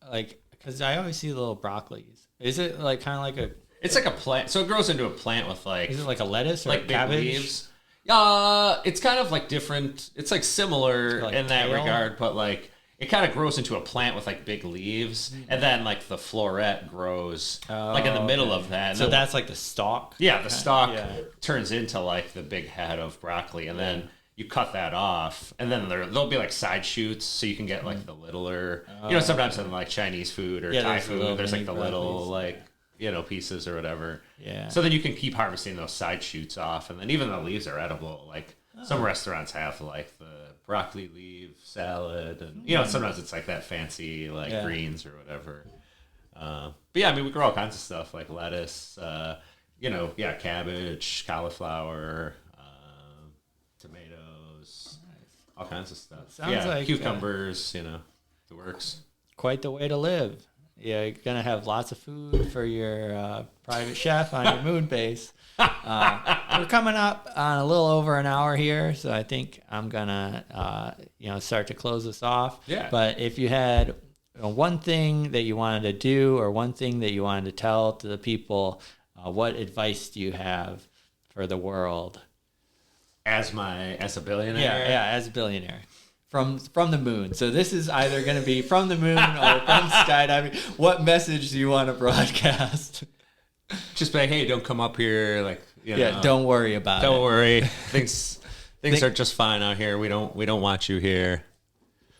Speaker 1: Like, because I always see little broccolis. Is it like kind of like a?
Speaker 2: It's like a plant. So it grows into a plant with like.
Speaker 1: Is it like a lettuce or
Speaker 2: like
Speaker 1: cabbage?
Speaker 2: Big leaves? It's kind of like different. It's like similar in that regard, but like it kind of grows into a plant with like big leaves, and then like the floret grows like in the middle of that.
Speaker 1: So that's like the stalk.
Speaker 2: Yeah, the stalk turns into like the big head of broccoli, and then you cut that off, and then there'll be like side shoots, so you can get like the littler. Sometimes in like Chinese food or Thai food, there's like the little like. Pieces or whatever. Yeah. So then you can keep harvesting those side shoots off, and then even the leaves are edible. Like some restaurants have like the broccoli leaf salad, and sometimes it's like that fancy like greens or whatever. But yeah, I mean we grow all kinds of stuff like lettuce, cabbage, cauliflower, tomatoes, all kinds of stuff.
Speaker 1: Sounds like
Speaker 2: cucumbers. The works.
Speaker 1: Quite the way to live. You're gonna have lots of food for your private chef on your moon base. We're coming up on a little over an hour here, so I think I'm gonna start to close us off.
Speaker 2: Yeah.
Speaker 1: But if you had one thing that you wanted to do or one thing that you wanted to tell to the people, what advice do you have for the world?
Speaker 2: As a billionaire?
Speaker 1: Yeah, as a billionaire. From the moon. So this is either going to be from the moon or from skydiving. What message do you want to broadcast?
Speaker 2: Just be like, hey, don't come up here. Like,
Speaker 1: don't worry about it.
Speaker 2: Don't worry. Things are just fine out here. We don't want you here.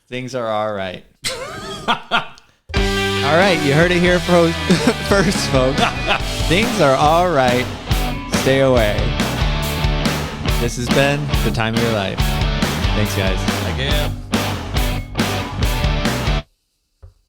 Speaker 1: Things are all right. All right, you heard it here first, folks. Things are all right. Stay away. This has been the time of your life. Thanks, guys.
Speaker 2: Thank you.